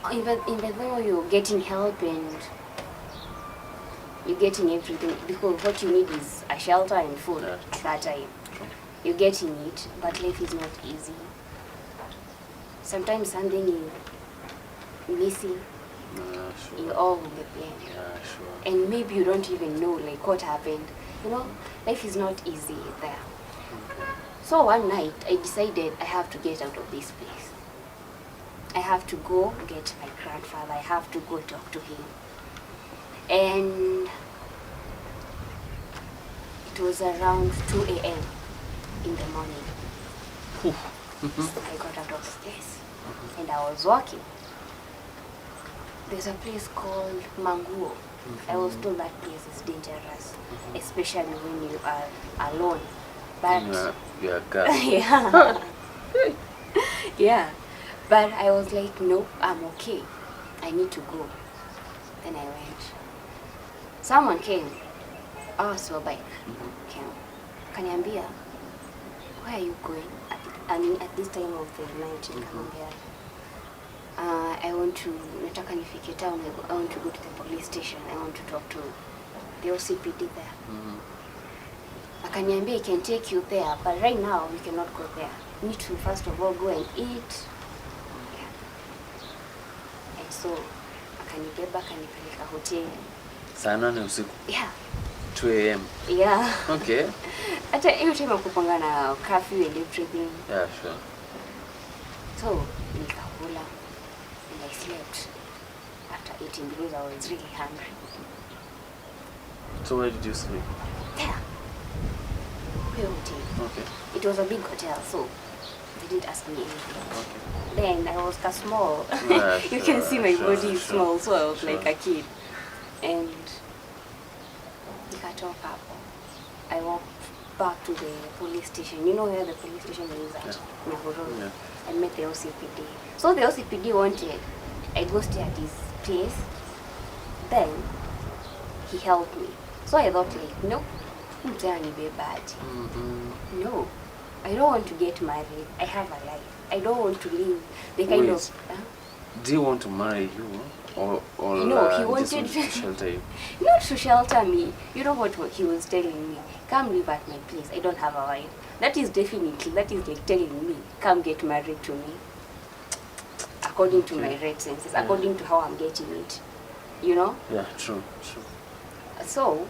Mm-hmm. Even though you're getting help and you're getting everything, because what you need is a shelter and food at that time. True. You're getting it, but life is not easy. Sometimes something is missing, Sure. you all will be blamed. Yeah, sure. And maybe you don't even know like what happened. You know, life is not easy there. Okay. So one night I decided I have to get out of this place. I have to go get my grandfather. I have to go talk to him. And it was around 2 a.m. in the morning. I got out of the place and I was walking. There's a place called Manguo. I was told that place is dangerous, especially when you are alone. But you're a girl. yeah, yeah. But I was like, no, I'm okay. I need to go. Then I went. Someone came. So bike came. Kaniambia, where are you going? At this time of the night, Kaniambia, I want to, nataka nifike town, I want to go to the police station. I want to talk to the OCPD there. Akaniambia, I can take you there, but right now we cannot go there. You need to first of all go and eat. Yeah. And so, akanibeba, akanipeleka hotel. Saa 8 usiku? Yeah. 2 a.m. Yeah. Okay. Hata hiyo time kupanga na curfew and everything. Yeah, sure. So, nikakula and I slept after eating because I was really hungry. So where did you sleep? There. Hiyo hotel. Okay. It was a big hotel, so they didn't ask me anything. Okay. Then I was small. Yeah, You can see my body is sure, small, so I was sure. like a kid. And nikatoka hapo. I walked back to the police station. You know where the police station is at? Nahururu. Yeah. I met the OCPD. So the OCPD wanted I go stay at his place. Then he helped me. So I thought like, no, no, I don't want to get married. I have a life. I don't want to live the kind of. Do you want to marry you, or no? He just wanted to shelter you? not to shelter me. You know what he was telling me? Come live at my place. I don't have a wife. That is like telling me, come get married to me. According to my right senses, according to how I'm getting it, you know. Yeah, true. So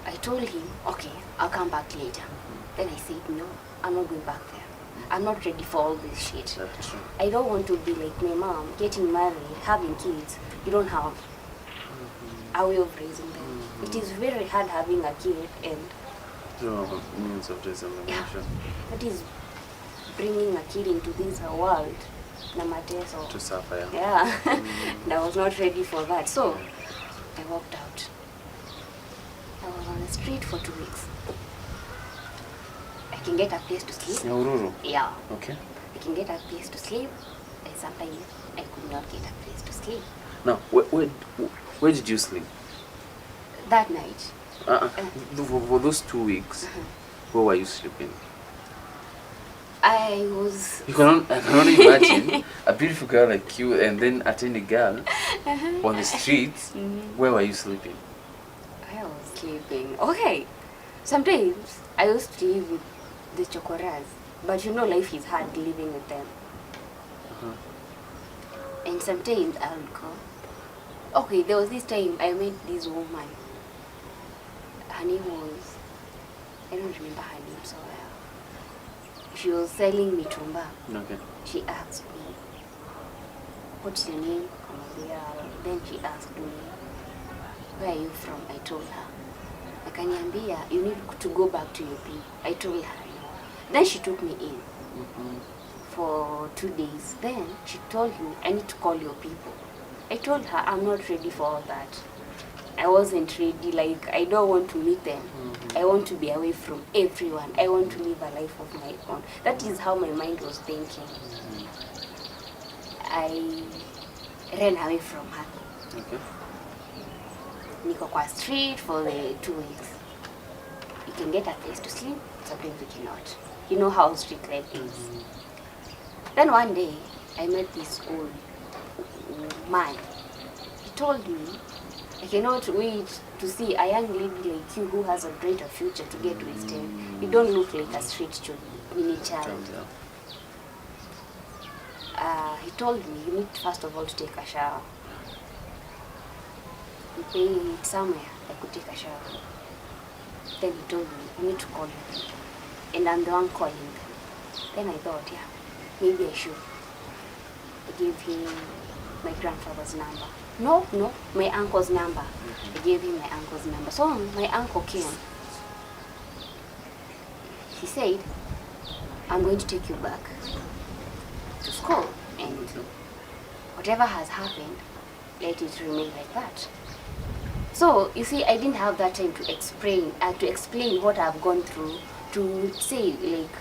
I told him, okay, I'll come back later. Then I said, no, I'm not going back there. I'm not ready for all this shit. Yeah, true. I don't want to be like my mom, getting married, having kids. You don't have a way of raising them. It is very hard having a kid and means of raising them. Yeah. Sure. that is bringing a kid into this world. Na mateso. To suffer, yeah. Yeah. And I was not ready for that. So I walked out. I was on the street for 2 weeks. I can get a place to sleep. Nyahururu? Yeah. Okay. I can get a place to sleep, and sometimes I could not get a place to sleep. Now, where did you sleep? That night. For those 2 weeks, where were you sleeping? I was... I can only imagine a beautiful girl like you and then a tiny girl on the streets. Where were you sleeping? I was sleeping. Okay. Sometimes I used to live with the chokoras, but you know life is hard living with them. And sometimes I would go. Okay, there was this time I met this woman. Her name was... I don't remember her name so well. She was selling me tumba. Okay. She asked me, what's your name? Then she asked me, where are you from? I told her. Akaniambia, you need to go back to your people. I told her no. Then she took me in for 2 days. Then she told me, I need to call your people. I told her, I'm not ready for all that. I wasn't ready, like, I don't want to meet them. I want to be away from everyone. I want to live a life of my own. That is how my mind was thinking. I ran away from her. Okay. Niko kwa street for the 2 weeks. You can get a place to sleep, sometimes you cannot. You know how street life is. Then one day, I met this old man. He told me, I cannot wait to see a young lady like you who has a brighter future to get wasted. You don't look like a street mini child. He told me, you need first of all to take a shower. You pay it somewhere, I could take a shower. Then he told me, you need to call them. And I'm the one calling them. Then I thought, yeah, maybe I should. I gave him my grandfather's number. No, my uncle's number. I gave him my uncle's number. So my uncle came. He said, I'm going to take you back to school. And whatever has happened, let it remain like that. So, you see, I didn't have that time to explain what I've gone through, to say, like,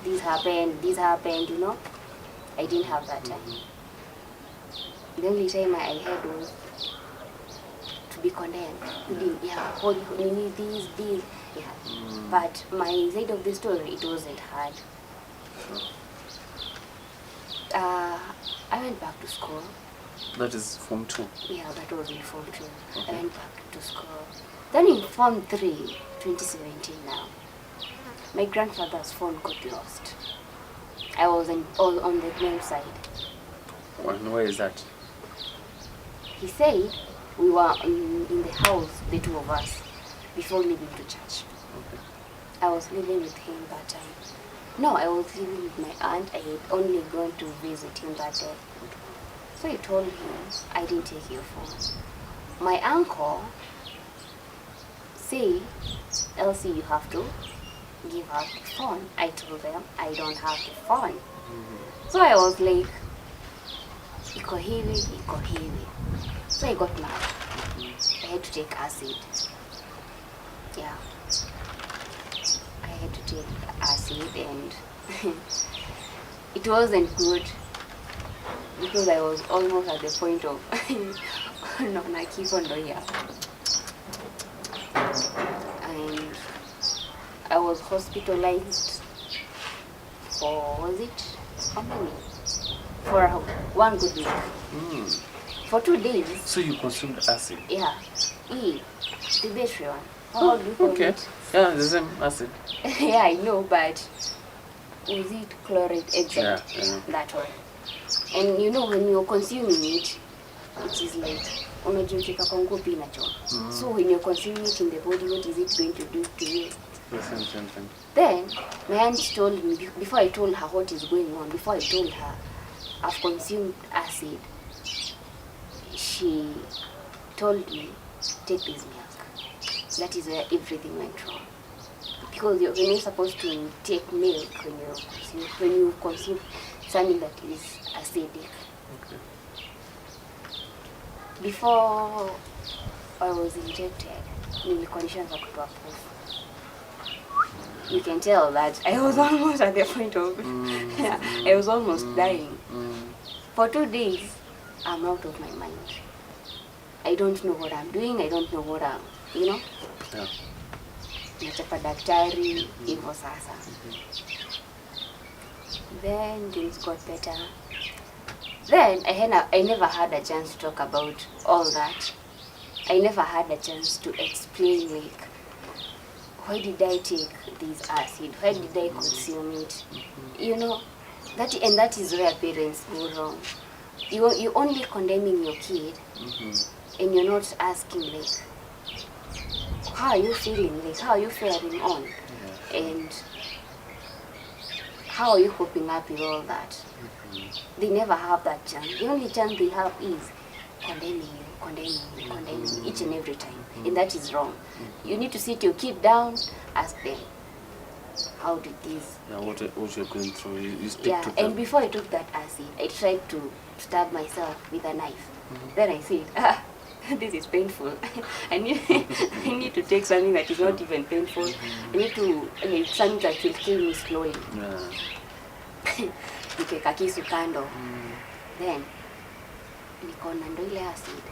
this happened, you know. I didn't have that time. The only time I had was to be condemned. You did, yeah, you need this, yeah. But my side of the story, it wasn't hard. I went back to school. That is Form 2. Yeah, that was in Form 2. Okay. I went back to school. Then in Form 3, 2017 now, my grandfather's phone got lost. I was on the main side. And where is that? He said we were in the house, the two of us, before leaving to church. Okay. I was living with him that time. No, I was living with my aunt. I had only gone to visit him that day. So I told him, I didn't take your phone. My uncle said, Elsie, you have to give her the phone. I told them, I don't have the phone. So I was like, iko hivi. So I got mad. I had to take acid. Yeah. I had to take acid and it wasn't good because I was almost at the point of no, and I was hospitalized for, was it, how many? For one good week. For 2 days. So you consumed acid? Yeah. The battery one. How do you call it? Yeah, the same acid. Yeah, I know, but was it chloride? Exactly. Yeah. That one. And you know, when you're consuming it, it is like unajua kwa nguo inachoma. So when you're consuming it in the body, what is it going to do to you? The same thing. Then my aunt told me, before I told her what is going on, before I told her I've consumed acid, she told me, take this milk. That is where everything went wrong. Because when you're supposed to take milk when you consume something that is acidic. Okay. Before I was injected, conditions were to approve. You can tell that I was almost at the point of, I was almost dying. For 2 days, I'm out of my mind. I don't know what I'm doing, I don't know what I'm, Yeah. Nachapa daktari, hivyo sasa. Then things got better. Then I never had a chance to talk about all that. I never had a chance to explain, like, why did I take this acid? Why did I consume it? That is where parents go wrong. You're only condemning your kid, and you're not asking, like, how are you feeling? Like, how are you faring on? And how are you coping up with all that? They never have that chance. The only chance they have is condemning you each and every time. And that is wrong. You need to sit your kid down, ask them, how did this? Yeah, what you're going through, you speak to them. And before I took that acid, I tried to stab myself with a knife. Then I said, this is painful. I need to take something that is not even painful. I need to, something that will kill me slowly. Nikeka kisu kando. Then, nikaona ndo ile acid.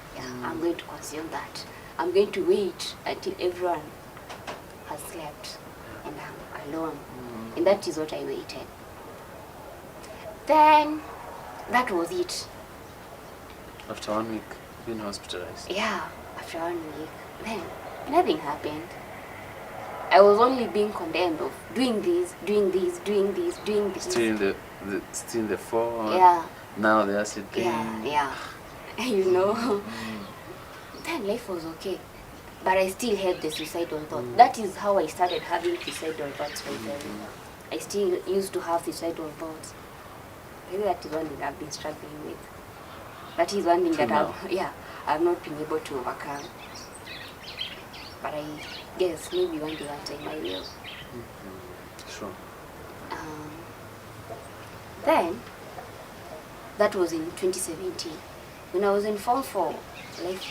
I'm going to consume that. I'm going to wait until everyone has slept and I'm alone. And that is what I waited. Then, that was it. After 1 week, being hospitalized? Yeah, after 1 week. Then, nothing happened. I was only being condemned of doing this. Still in the phone. Yeah. Now the acid thing. Yeah. Then life was okay. But I still had the suicidal thought. That is how I started having suicidal thoughts right there. I still used to have suicidal thoughts. Maybe that is one thing I've been struggling with. That is one thing that I've not been able to overcome. But I guess maybe one time I will. Sure. Then, that was in 2017. When I was in Form 4, life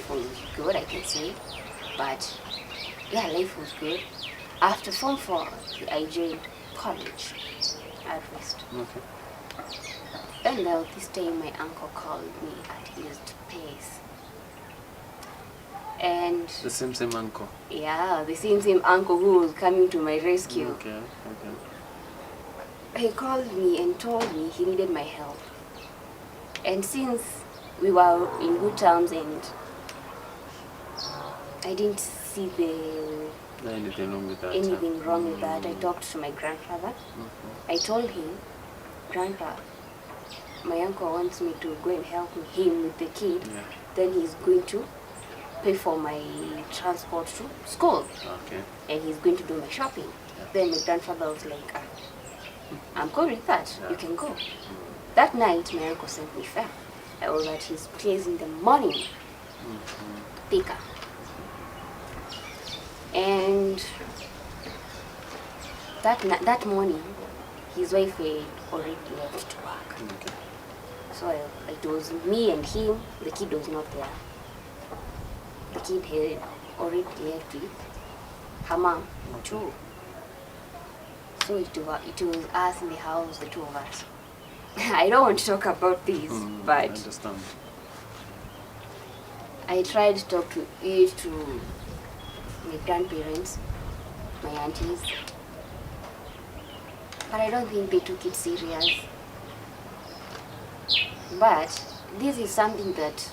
was good, I can say. But, life was good. After Form 4, I joined college. at rest. Okay. And now this time my uncle called me at his place. And The same uncle. yeah, the same uncle who was coming to my rescue. Okay. He called me and told me he needed my help. And since we were in good terms and I didn't see Anything wrong with that? anything wrong with that, I talked to my grandfather. I told him, Grandpa, my uncle wants me to go and help him with the kid. Yeah. Then he's going to pay for my transport to school. Okay. And he's going to do my shopping. Then my grandfather was like, I'm good with that. Yeah. You can go. That night, my uncle sent me fare. I was at his place in the morning, pick her. And that morning, his wife had already left to work. Okay. So it was me and him. The kid was not there. The kid had already left with her mom too. So it was us in the house, the two of us. I don't want to talk about this, I but understand. I tried to talk to it to my grandparents, my aunties, but I don't think they took it serious. But this is something that,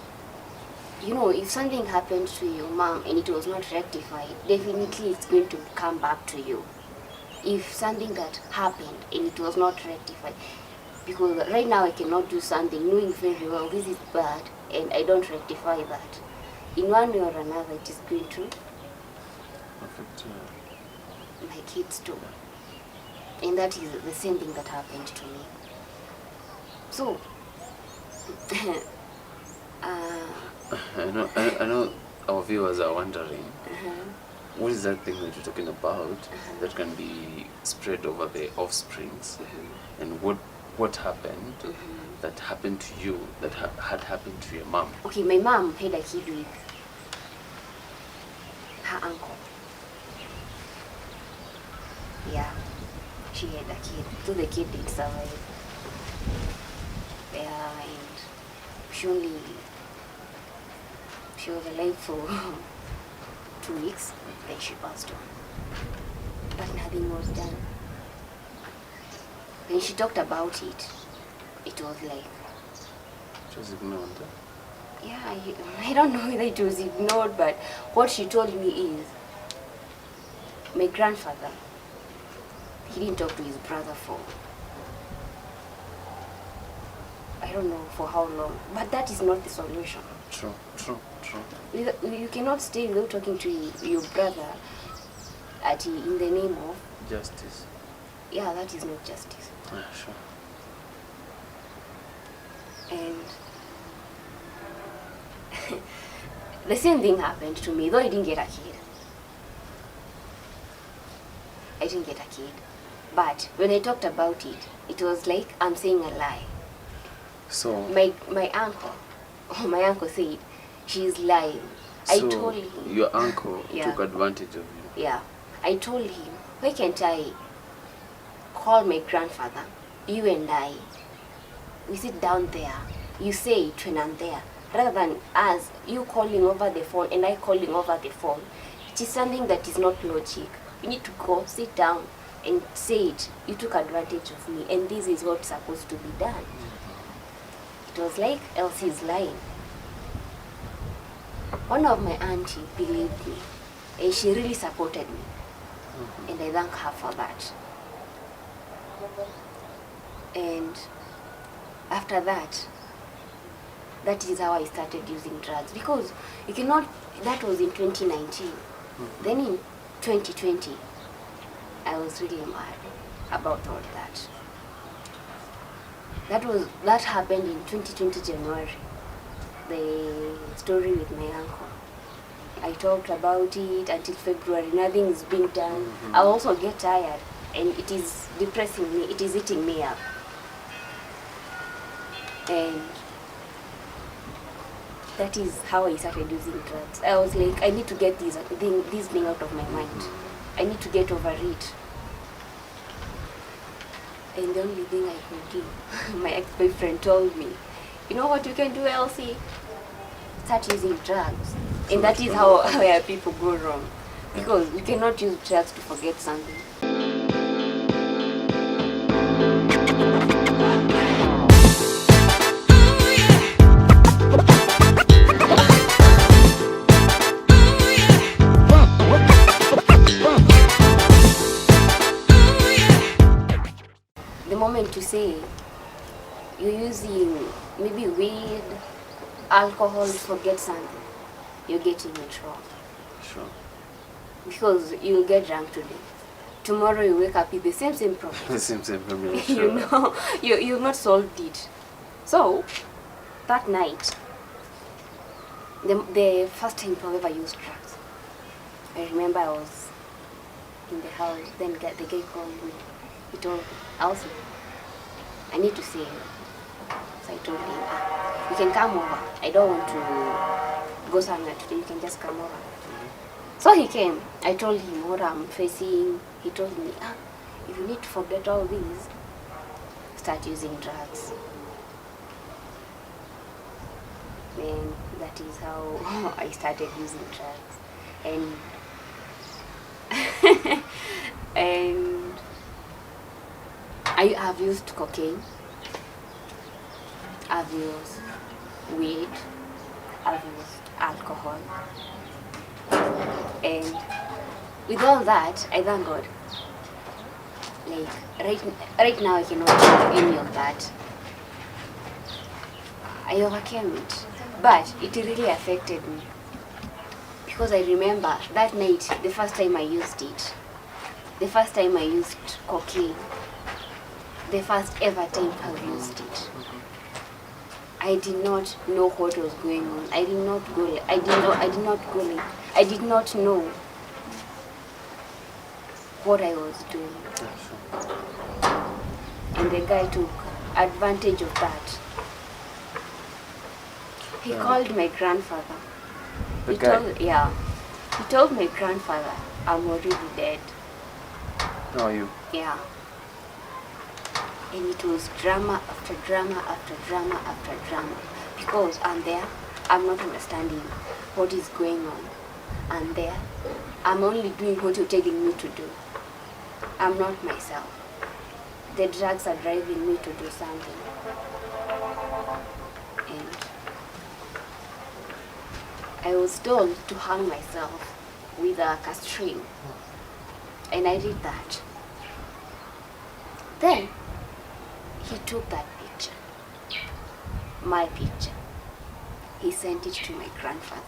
if something happened to your mom and it was not rectified, definitely it's going to come back to you. If something that happened and it was not rectified, because right now I cannot do something knowing very well this is bad and I don't rectify that, in one way or another it is going to Affect my kids too. And that is the same thing that happened to me. So, I know our viewers are wondering, what is that thing that you're talking about that can be spread over the offsprings, and what happened that happened to you that had happened to your mom? Okay, my mom had a kid with her uncle. Yeah, she had a kid. So the kid did survive. Yeah, and she was alive for 2 weeks, then she passed on. But nothing was done. When she talked about it, it was like, It was ignored. yeah, I don't know whether it was ignored, but what she told me is, my grandfather, he didn't talk to his brother for, I don't know for how long, but that is not the solution. True. You cannot stay without talking to your brother in the name of Justice. Yeah, that is not justice. Sure. And the same thing happened to me, though I didn't get a kid. But when I talked about it, it was like I'm saying a lie. So My uncle said, she's lying. I told him. Your uncle Yeah. took advantage of you. Yeah. I told him, why can't I call my grandfather, you and I, we sit down there, you say it when I'm there, rather than us, you calling over the phone and I calling over the phone. It is something that is not logic. You need to go, sit down and say it. You took advantage of me and this is what's supposed to be done. It was like Elsie's lying. One of my auntie believed me and she really supported me. And I thank her for that. And after that, that is how I started using drugs. Because you cannot, that was in 2019. Then in 2020, I was really mad about all that. That happened in 2020 January. The story with my uncle. I talked about it until February. Nothing is being done. I also get tired, and it is depressing me. It is eating me up. And that is how I started using drugs. I was like, I need to get this thing out of my mind. I need to get over it. And the only thing I could do, my ex-boyfriend told me, you know what you can do, Elsie? Start using drugs. And that is how where people go wrong. Because you cannot use drugs to forget something. The moment you say you're using maybe weed, alcohol to forget something, you're getting it wrong. Sure. Because you'll get drunk today. Tomorrow you wake up with the same problem. The same problem. Sure. You know, you've not solved it. So, that night, the first time I ever used drugs, I remember I was in the house, then the guy called me. He told me, Elsie, I need to see you. So I told him, you can come over. I don't want to go somewhere today, you can just come over. So he came. I told him what I'm facing. He told me, if you need to forget all these, start using drugs. And that is how I started using drugs. And I have used cocaine, I've used weed, I've used alcohol. And with all that, I thank God. Like right now I cannot do any of that. I overcame it. But it really affected me. Because I remember that night, the first time I used it, the first time I used cocaine, the first ever time I used it, I did not know what was going on. I did not know what I was doing. And the guy took advantage of that. He called my grandfather. He told my grandfather, I'm already dead. How are you? Yeah. And it was drama after drama after drama after drama. Because I'm there, I'm not understanding what is going on. I'm there, I'm only doing what you're telling me to do. I'm not myself. The drugs are driving me to do something. And I was told to hang myself with a string. And I did that. Then, he took that picture, my picture. He sent it to my grandfather.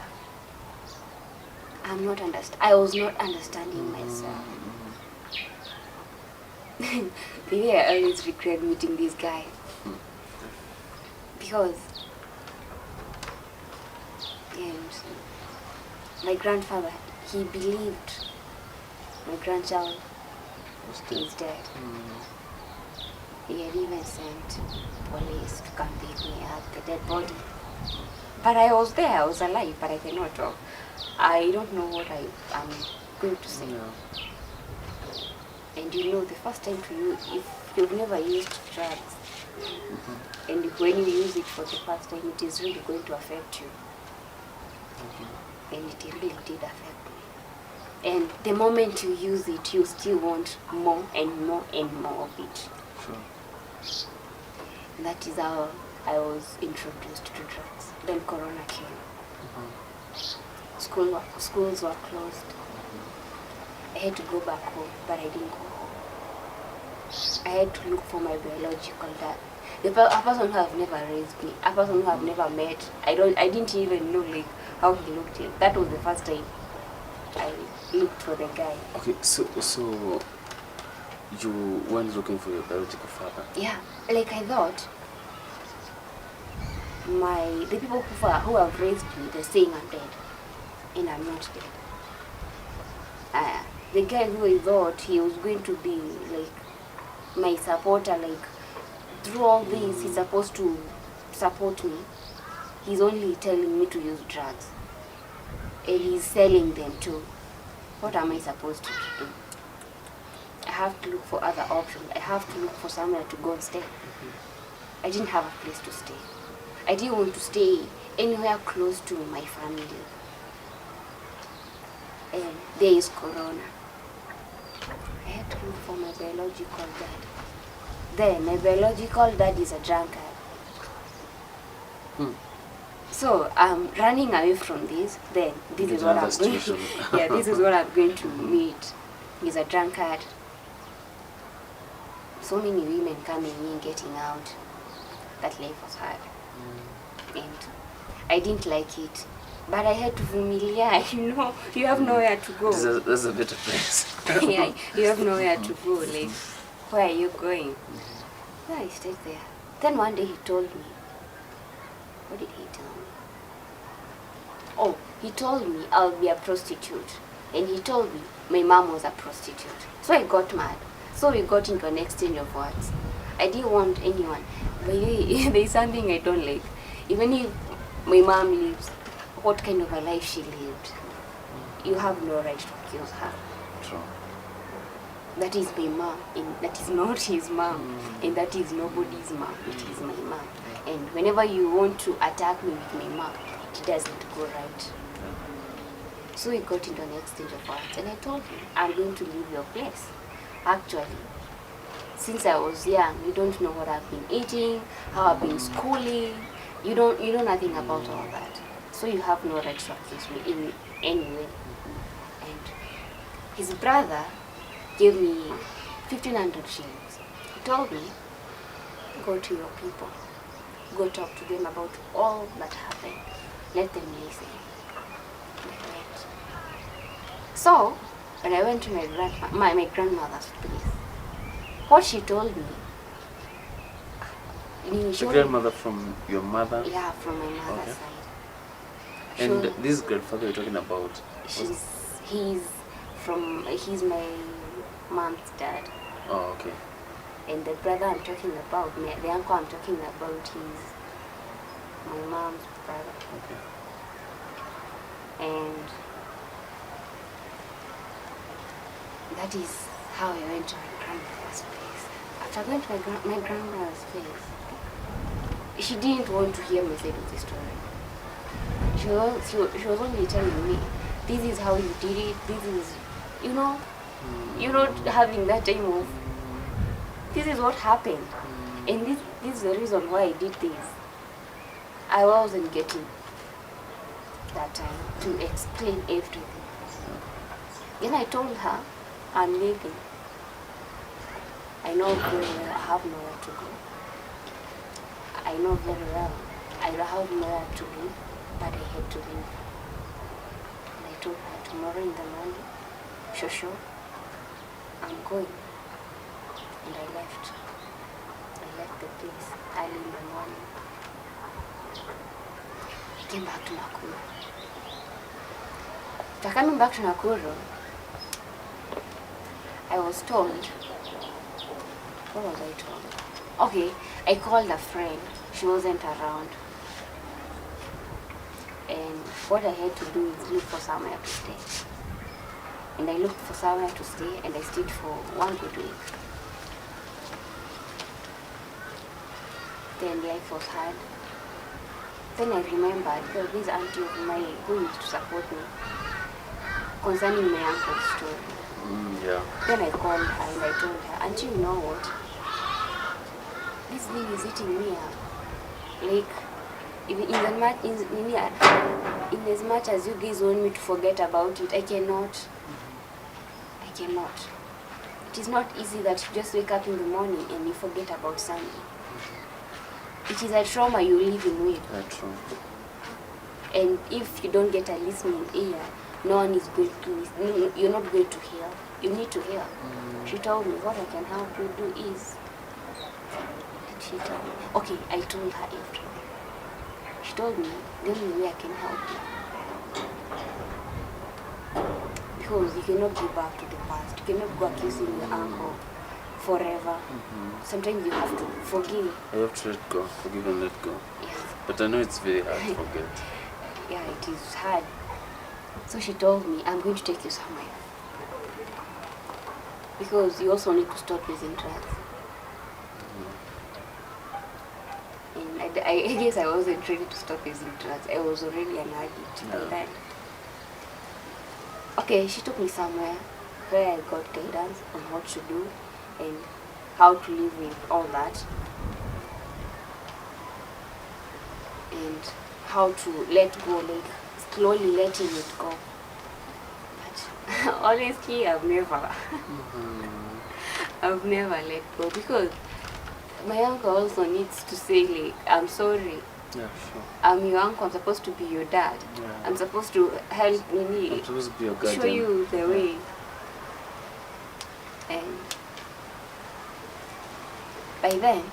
I was not understanding myself. Maybe I always regret meeting this guy. Because my grandfather, he believed my grandchild is dead. He had even sent police to come pick me up, the dead body. But I was there, I was alive, but I cannot talk. I don't know what I'm going to say. Yeah. And you know, the first time to use, if you've never used drugs, and when you use it for the first time, it is really going to affect you. And it really did affect me. And the moment you use it, you still want more and more and more of it. Sure. That is how I was introduced to drugs. Then Corona came. Schools were closed. I had to go back home, but I didn't go home. I had to look for my biological dad. A person who have never raised me, a person who I've never met. I didn't even know like how he looked like. That was the first time I looked for the guy. Okay, so you went looking for your biological father? Yeah, like I thought the people who have raised me, they're saying I'm dead. And I'm not dead. The guy who I thought he was going to be like my supporter, like through all this he's supposed to support me, he's only telling me to use drugs. And he's selling them too. What am I supposed to do? I have to look for other options. I have to look for somewhere to go and stay. I didn't have a place to stay. I didn't want to stay anywhere close to my family. And there is Corona. I had to look for my biological dad. Then my biological dad is a drunkard. So I'm running away from this. Then this is what I'm going to. Yeah, this is what I'm going to meet. He's a drunkard. So many women coming in, getting out. That life was hard, and I didn't like it. But I had to familiar. You know, you have nowhere to go. That's a better place. Yeah, you have nowhere to go. Like, where are you going? Yeah, I stayed there. Then one day he told me. What did he tell me? Oh, he told me I'll be a prostitute. And he told me my mom was a prostitute. So I got mad. So we got into an exchange of words. I didn't want anyone. But there's something I don't like. Even if my mom lives, what kind of a life she lived, you have no right to accuse her. True. That is my mom, and that is not his mom, and that is nobody's mom. It is my mom. And whenever you want to attack me with my mom, it doesn't go right. So we got into an exchange of words, and I told him, I'm going to leave your place. Actually, since I was young, you don't know what I've been eating, how I've been schooling. You know nothing about all that. So you have no right to accuse me in any way. And his brother gave me 1,500 shillings. He told me, go to your people. Go talk to them about all that happened. Let them listen. And I went. So, when I went to my grandmother's place, what she told me, The grandmother from your mother? Yeah, from my mother's side. And this grandfather you're talking about? He's my mom's dad. Oh, okay. And the brother I'm talking about, the uncle I'm talking about, is my mom's brother. Okay. And that is how I went to my grandmother's place. After going to my grandmother's place, she didn't want to hear my side of the story. She was only telling me, this is how you did it, this is, you're not having that time of, this is what happened. And this is the reason why I did this. I wasn't getting that time to explain everything. Then I told her, I'm leaving. I know very well I have nowhere to go. I know very well I have nowhere to live, but I had to leave. And I told her, tomorrow in the morning, sure, I'm going. And I left. I left the place early in the morning. I came back to Nakuru. After coming back to Nakuru, I was told, what was I told? Okay, I called a friend. She wasn't around. And what I had to do is look for somewhere to stay. And I looked for somewhere to stay, and I stayed for 1 good week. Then life was hard. Then I remembered there was this auntie of mine who used to support me concerning my uncle's story. Yeah. Then I called her and I told her, Auntie, you know what? This thing is eating me up. Like, in as much as you guys want me to forget about it, I cannot. It is not easy that you just wake up in the morning and you forget about something. It is a trauma you're living with. That's true. And if you don't get a listening ear, no one is going to listen. You're not going to hear. You need to hear. She told me, what I can help you do is, and she told me, okay, I told her everything. She told me, the only way I can help you. Because you cannot go back to the past. You cannot go accusing your uncle forever. Sometimes you have to forgive. You have to let go, forgive and let go. Yeah. But I know it's very hard to forget. Yeah, it is hard. So she told me, I'm going to take you somewhere. because you also need to stop using drugs. And I guess I wasn't ready to stop using drugs. I was already an addict by then. Okay, she took me somewhere where I got guidance on what to do and how to live with all that, and how to let go, like slowly letting it go. But honestly, I've never let go, because my uncle also needs to say, like, I'm sorry. Yeah, sure. I'm your uncle. I'm supposed to be your dad. Yeah. I'm supposed to help me. I'm supposed to be your guardian. Show you the way. And by then,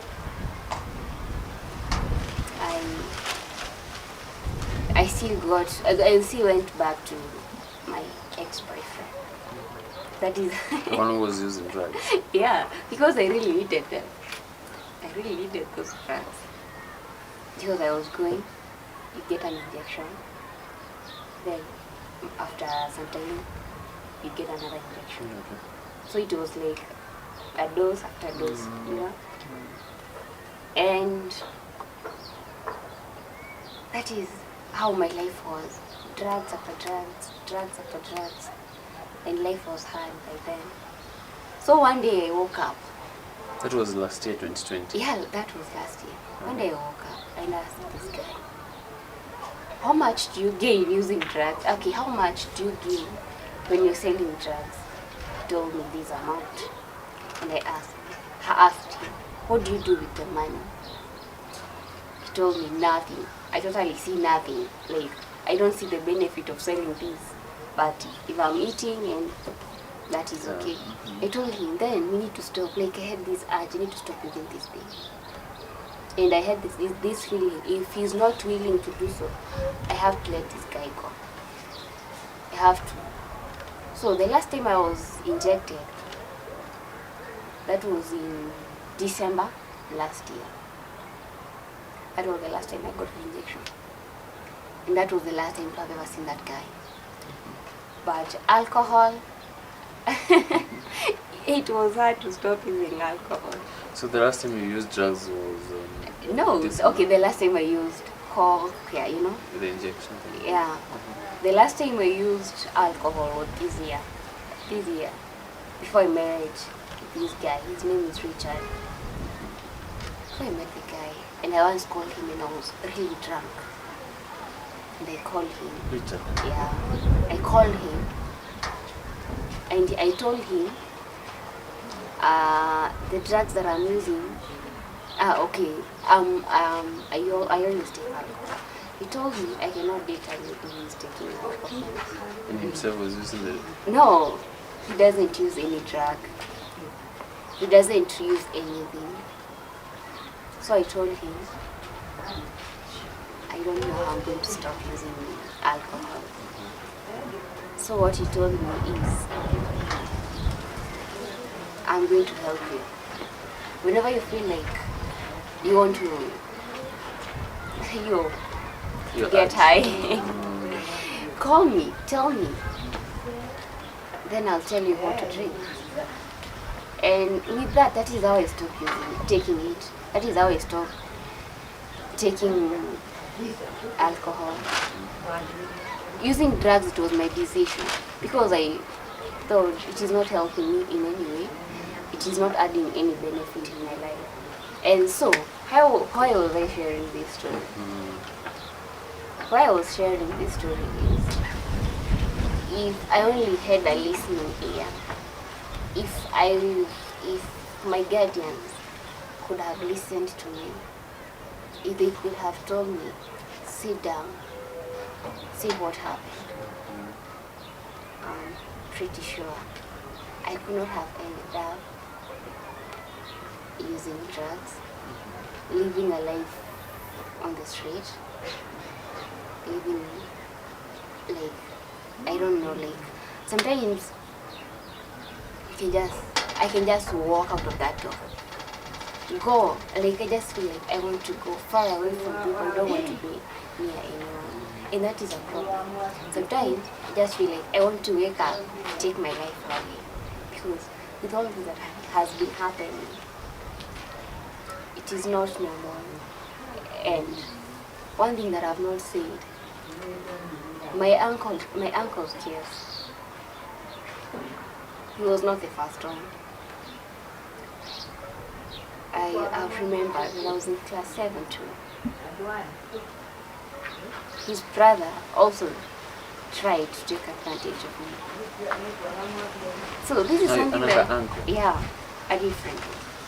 I still went back to my ex-boyfriend. That is The one who was using drugs. yeah, because I really needed them. I really needed those drugs. Because I was going, you get an injection, then after some time, you get another injection. Okay. So it was like a dose after dose, you know? And that is how my life was. Drugs after drugs, drugs after drugs. And life was hard by then. So one day I woke up. That was last year, 2020. Yeah, that was last year. One day I woke up and asked this guy, how much do you gain using drugs? Okay, how much do you gain when you're selling drugs? He told me this amount. And I asked him, what do you do with the money? He told me nothing. I totally see nothing. Like, I don't see the benefit of selling this. But if I'm eating, and that is okay. I told him, then we need to stop. Like, I had this urge, I need to stop using this thing. And I had this feeling, if he's not willing to do so, I have to let this guy go. I have to. So the last time I was injected, that was in December last year. That was the last time I got an injection. And that was the last time I've ever seen that guy. But alcohol, it was hard to stop using alcohol. So the last time you used drugs was... No, okay, the last time I used coke, yeah, you know? The injection? Yeah. The last time I used alcohol was this year. Before I married this guy. His name is Richard. So I met the guy, and I once called him and I was really drunk. And I called him. Richard? Yeah. I called him, and I told him the drugs that I'm using. Okay. I always take alcohol. He told me I cannot date a lady who is taking alcohol. And himself was using the... No, he doesn't use any drug. He doesn't use anything. So I told him, I don't know how I'm going to stop using alcohol. So what he told me is, I'm going to help you. Whenever you feel like you want to get high, call me, tell me. Then I'll tell you what to drink. And with that is how I stopped taking it. That is how I stopped taking alcohol. Using drugs, it was my decision, because I thought it is not helping me in any way. It is not adding any benefit in my life. And so, why was I sharing this story? Why I was sharing this story is, if I only had a listening ear, if my guardians could have listened to me, if they could have told me, sit down, see what happened, I'm pretty sure I could not have ended up using drugs, living a life on the street, living like, I don't know, like, sometimes I can just walk out of that door. Go, like, I just feel like I want to go far away from people. I don't want to be near anyone. And that is a problem. Sometimes I just feel like I want to wake up, take my life away. Because with all this that has been happening, it is not normal. And one thing that I've not said, my uncle's case, he was not the first one. I've remembered when I was in class 7 too. His brother also tried to take advantage of me. So this is something another that, uncle. yeah, a different.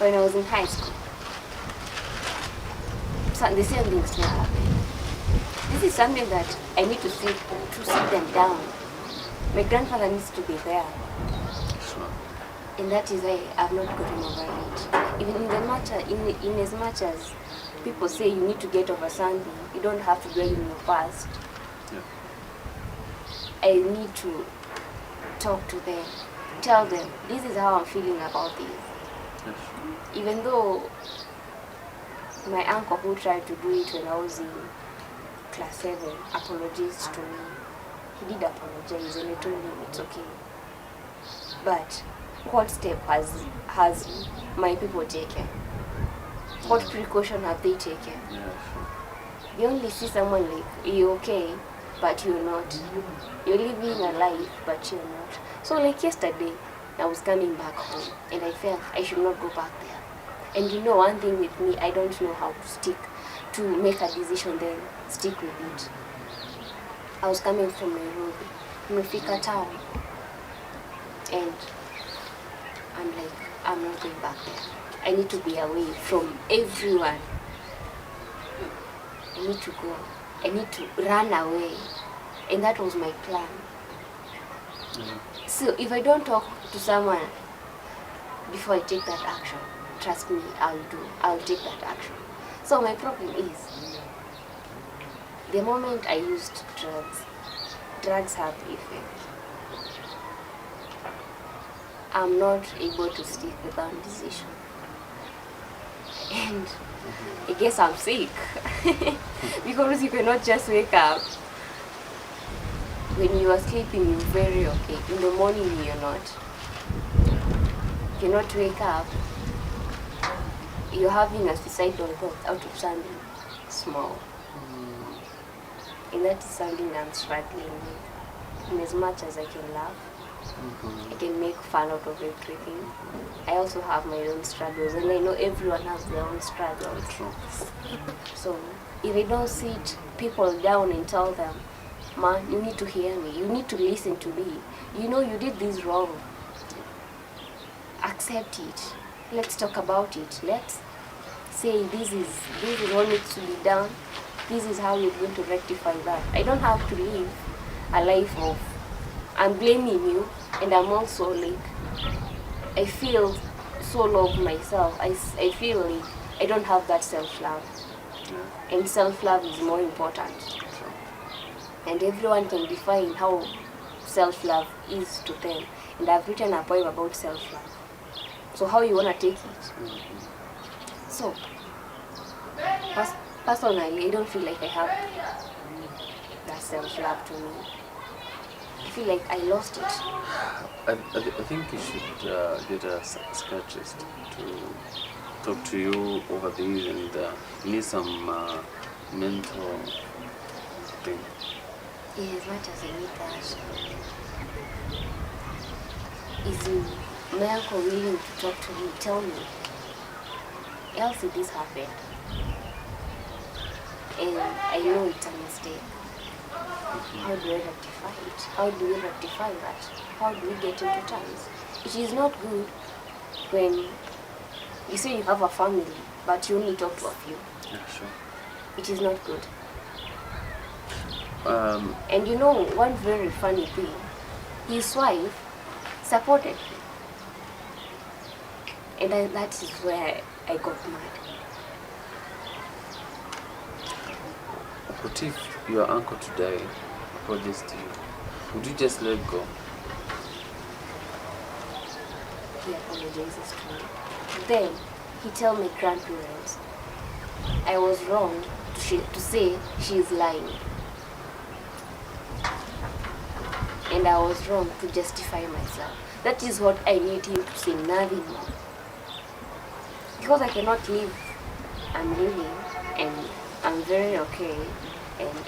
When I was in high school, so the same thing still happened. This is something that I need to sit them down. My grandfather needs to be there. Sure. And that is why I've not gotten over it. Even in the matter, in as much as people say you need to get over something, you don't have to dwell in your past. Yeah. I need to talk to them, tell them, this is how I'm feeling about this. Yes. Even though my uncle who tried to do it when I was in class 7 apologized to me. He did apologize and I told him it's okay. But what step has my people taken? What precaution have they taken? Yeah, sure. You only see someone like, you're okay, but you're not. You're living a life, but you're not. So like yesterday, I was coming back home and I felt I should not go back there. And you know one thing with me, I don't know how to make a decision then stick with it. I was coming from Nairobi, Mefika town, and I'm like, I'm not going back there. I need to be away from everyone. I need to go. I need to run away. And that was my plan. So if I don't talk to someone before I take that action, trust me, I'll take that action. So my problem is, the moment I used drugs have effect. I'm not able to stick with that decision. And I guess I'm sick. Because you cannot just wake up. When you are sleeping, you're very okay. In the morning, you're not. You cannot wake up. You're having a suicidal thought out of something small. And that is something I'm struggling with. And as much as I can laugh, I can make fun out of everything. I also have my own struggles, and I know everyone has their own struggles. So if I don't sit people down and tell them, man, you need to hear me, you need to listen to me. You know you did this wrong. Accept it. Let's talk about it. Let's say this is what needs to be done. This is how you're going to rectify that. I don't have to live a life of I'm blaming you, and I'm also like, I feel so low of myself. I feel like I don't have that self-love. And self-love is more important. And everyone can define how self-love is to them. And I've written a poem about self-love. So how you want to take it? So, personally, I don't feel like I have that self-love to me. I feel like I lost it. I think you should get a psychiatrist to talk to you over these, and you need some mental thing. Yeah, as much as I need that. Is my uncle willing to talk to me? Tell me. Else if this happened. And I know it's a mistake. How do I rectify it? How do we rectify that? How do we get into terms? It is not good when you say you have a family, but you only talk to a few. Yeah, sure. It is not good. And you know, one very funny thing, his wife supported him. And that is where I got mad. What if your uncle today apologized to you? Would you just let go? He apologizes to me. Then he tells my grandparents I was wrong to say she is lying. and I was wrong to justify myself. That is what I need him to say, nothing more. Because I cannot live. I'm living and I'm very okay, and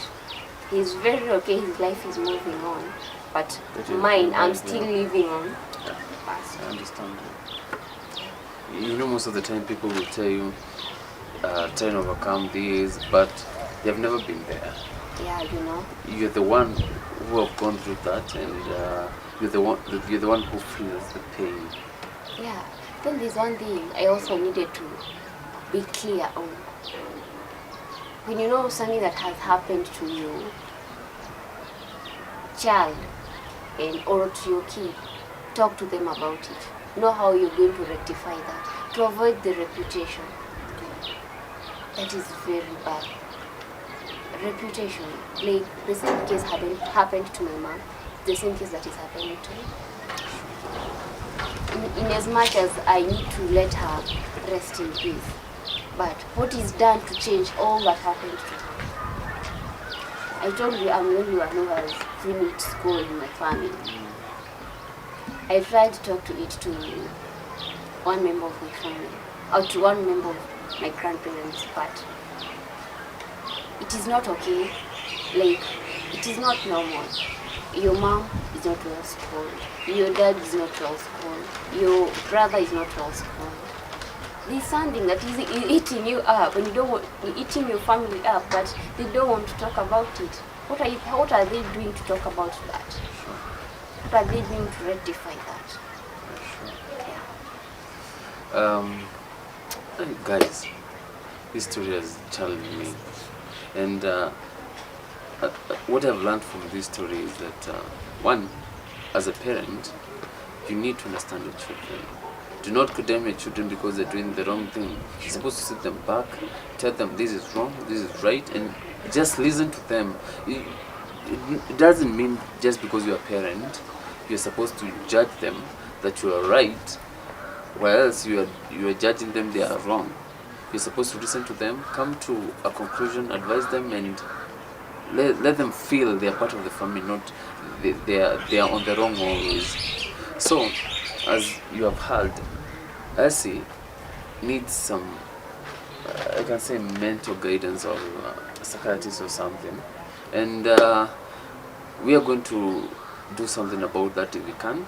he's very okay, his life is moving on, but mine, I'm still living on past. I understand. You know, most of the time people will tell you, try and overcome this, but they've never been there. Yeah, you know. You're the one who have gone through that, and you're the one who feels the pain. Yeah. Then there's one thing I also needed to be clear on. When you know something that has happened to you, child, and or to your kid, talk to them about it. Know how you're going to rectify that to avoid the reputation. That is very bad. Reputation, like the same case happened to my mom, the same case that is happening to me. In as much as I need to let her rest in peace, but what is done to change all that happened to her? I told you I'm the only one who has finished school in my family. I tried to talk to it to one member of my family, or to one member of my grandparents, but it is not okay. Like, it is not normal. Your mom is not well schooled. Your dad is not well schooled. Your brother is not well schooled. There's something that is eating you up, and you don't want, eating your family up, but they don't want to talk about it. What are they doing to talk about that? What are they doing to rectify that? Guys, this story has challenged me, and what I've learned from this story is that one, as a parent, you need to understand your children. Do not condemn your children because they're doing the wrong thing. You're supposed to sit them back, tell them this is wrong, this is right, and just listen to them. It doesn't mean just because you're a parent, you're supposed to judge them that you are right, while else you are judging them they are wrong. You're supposed to listen to them, come to a conclusion, advise them, and let them feel they are part of the family, not they are on the wrong always. So, as you have heard, Elsie needs some, I can say, mental guidance or psychiatrist or something, and we are going to do something about that if we can,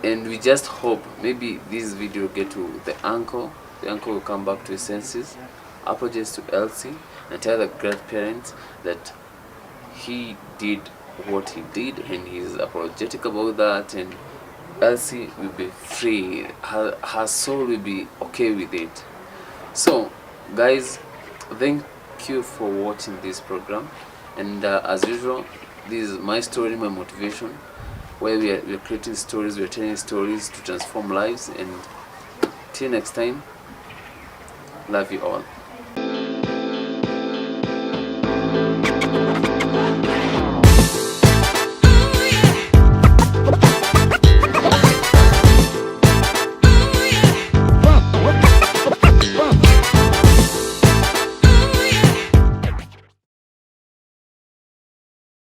and we just hope maybe this video get to the uncle. The uncle will come back to his senses, apologize to Elsie, and tell the grandparents that he did what he did and he is apologetic about that, and Elsie will be free. Her soul will be okay with it. So, guys, thank you for watching this program, and as usual, this is my story, my motivation, where we are creating stories, we are telling stories to transform lives, and till next time, love you all.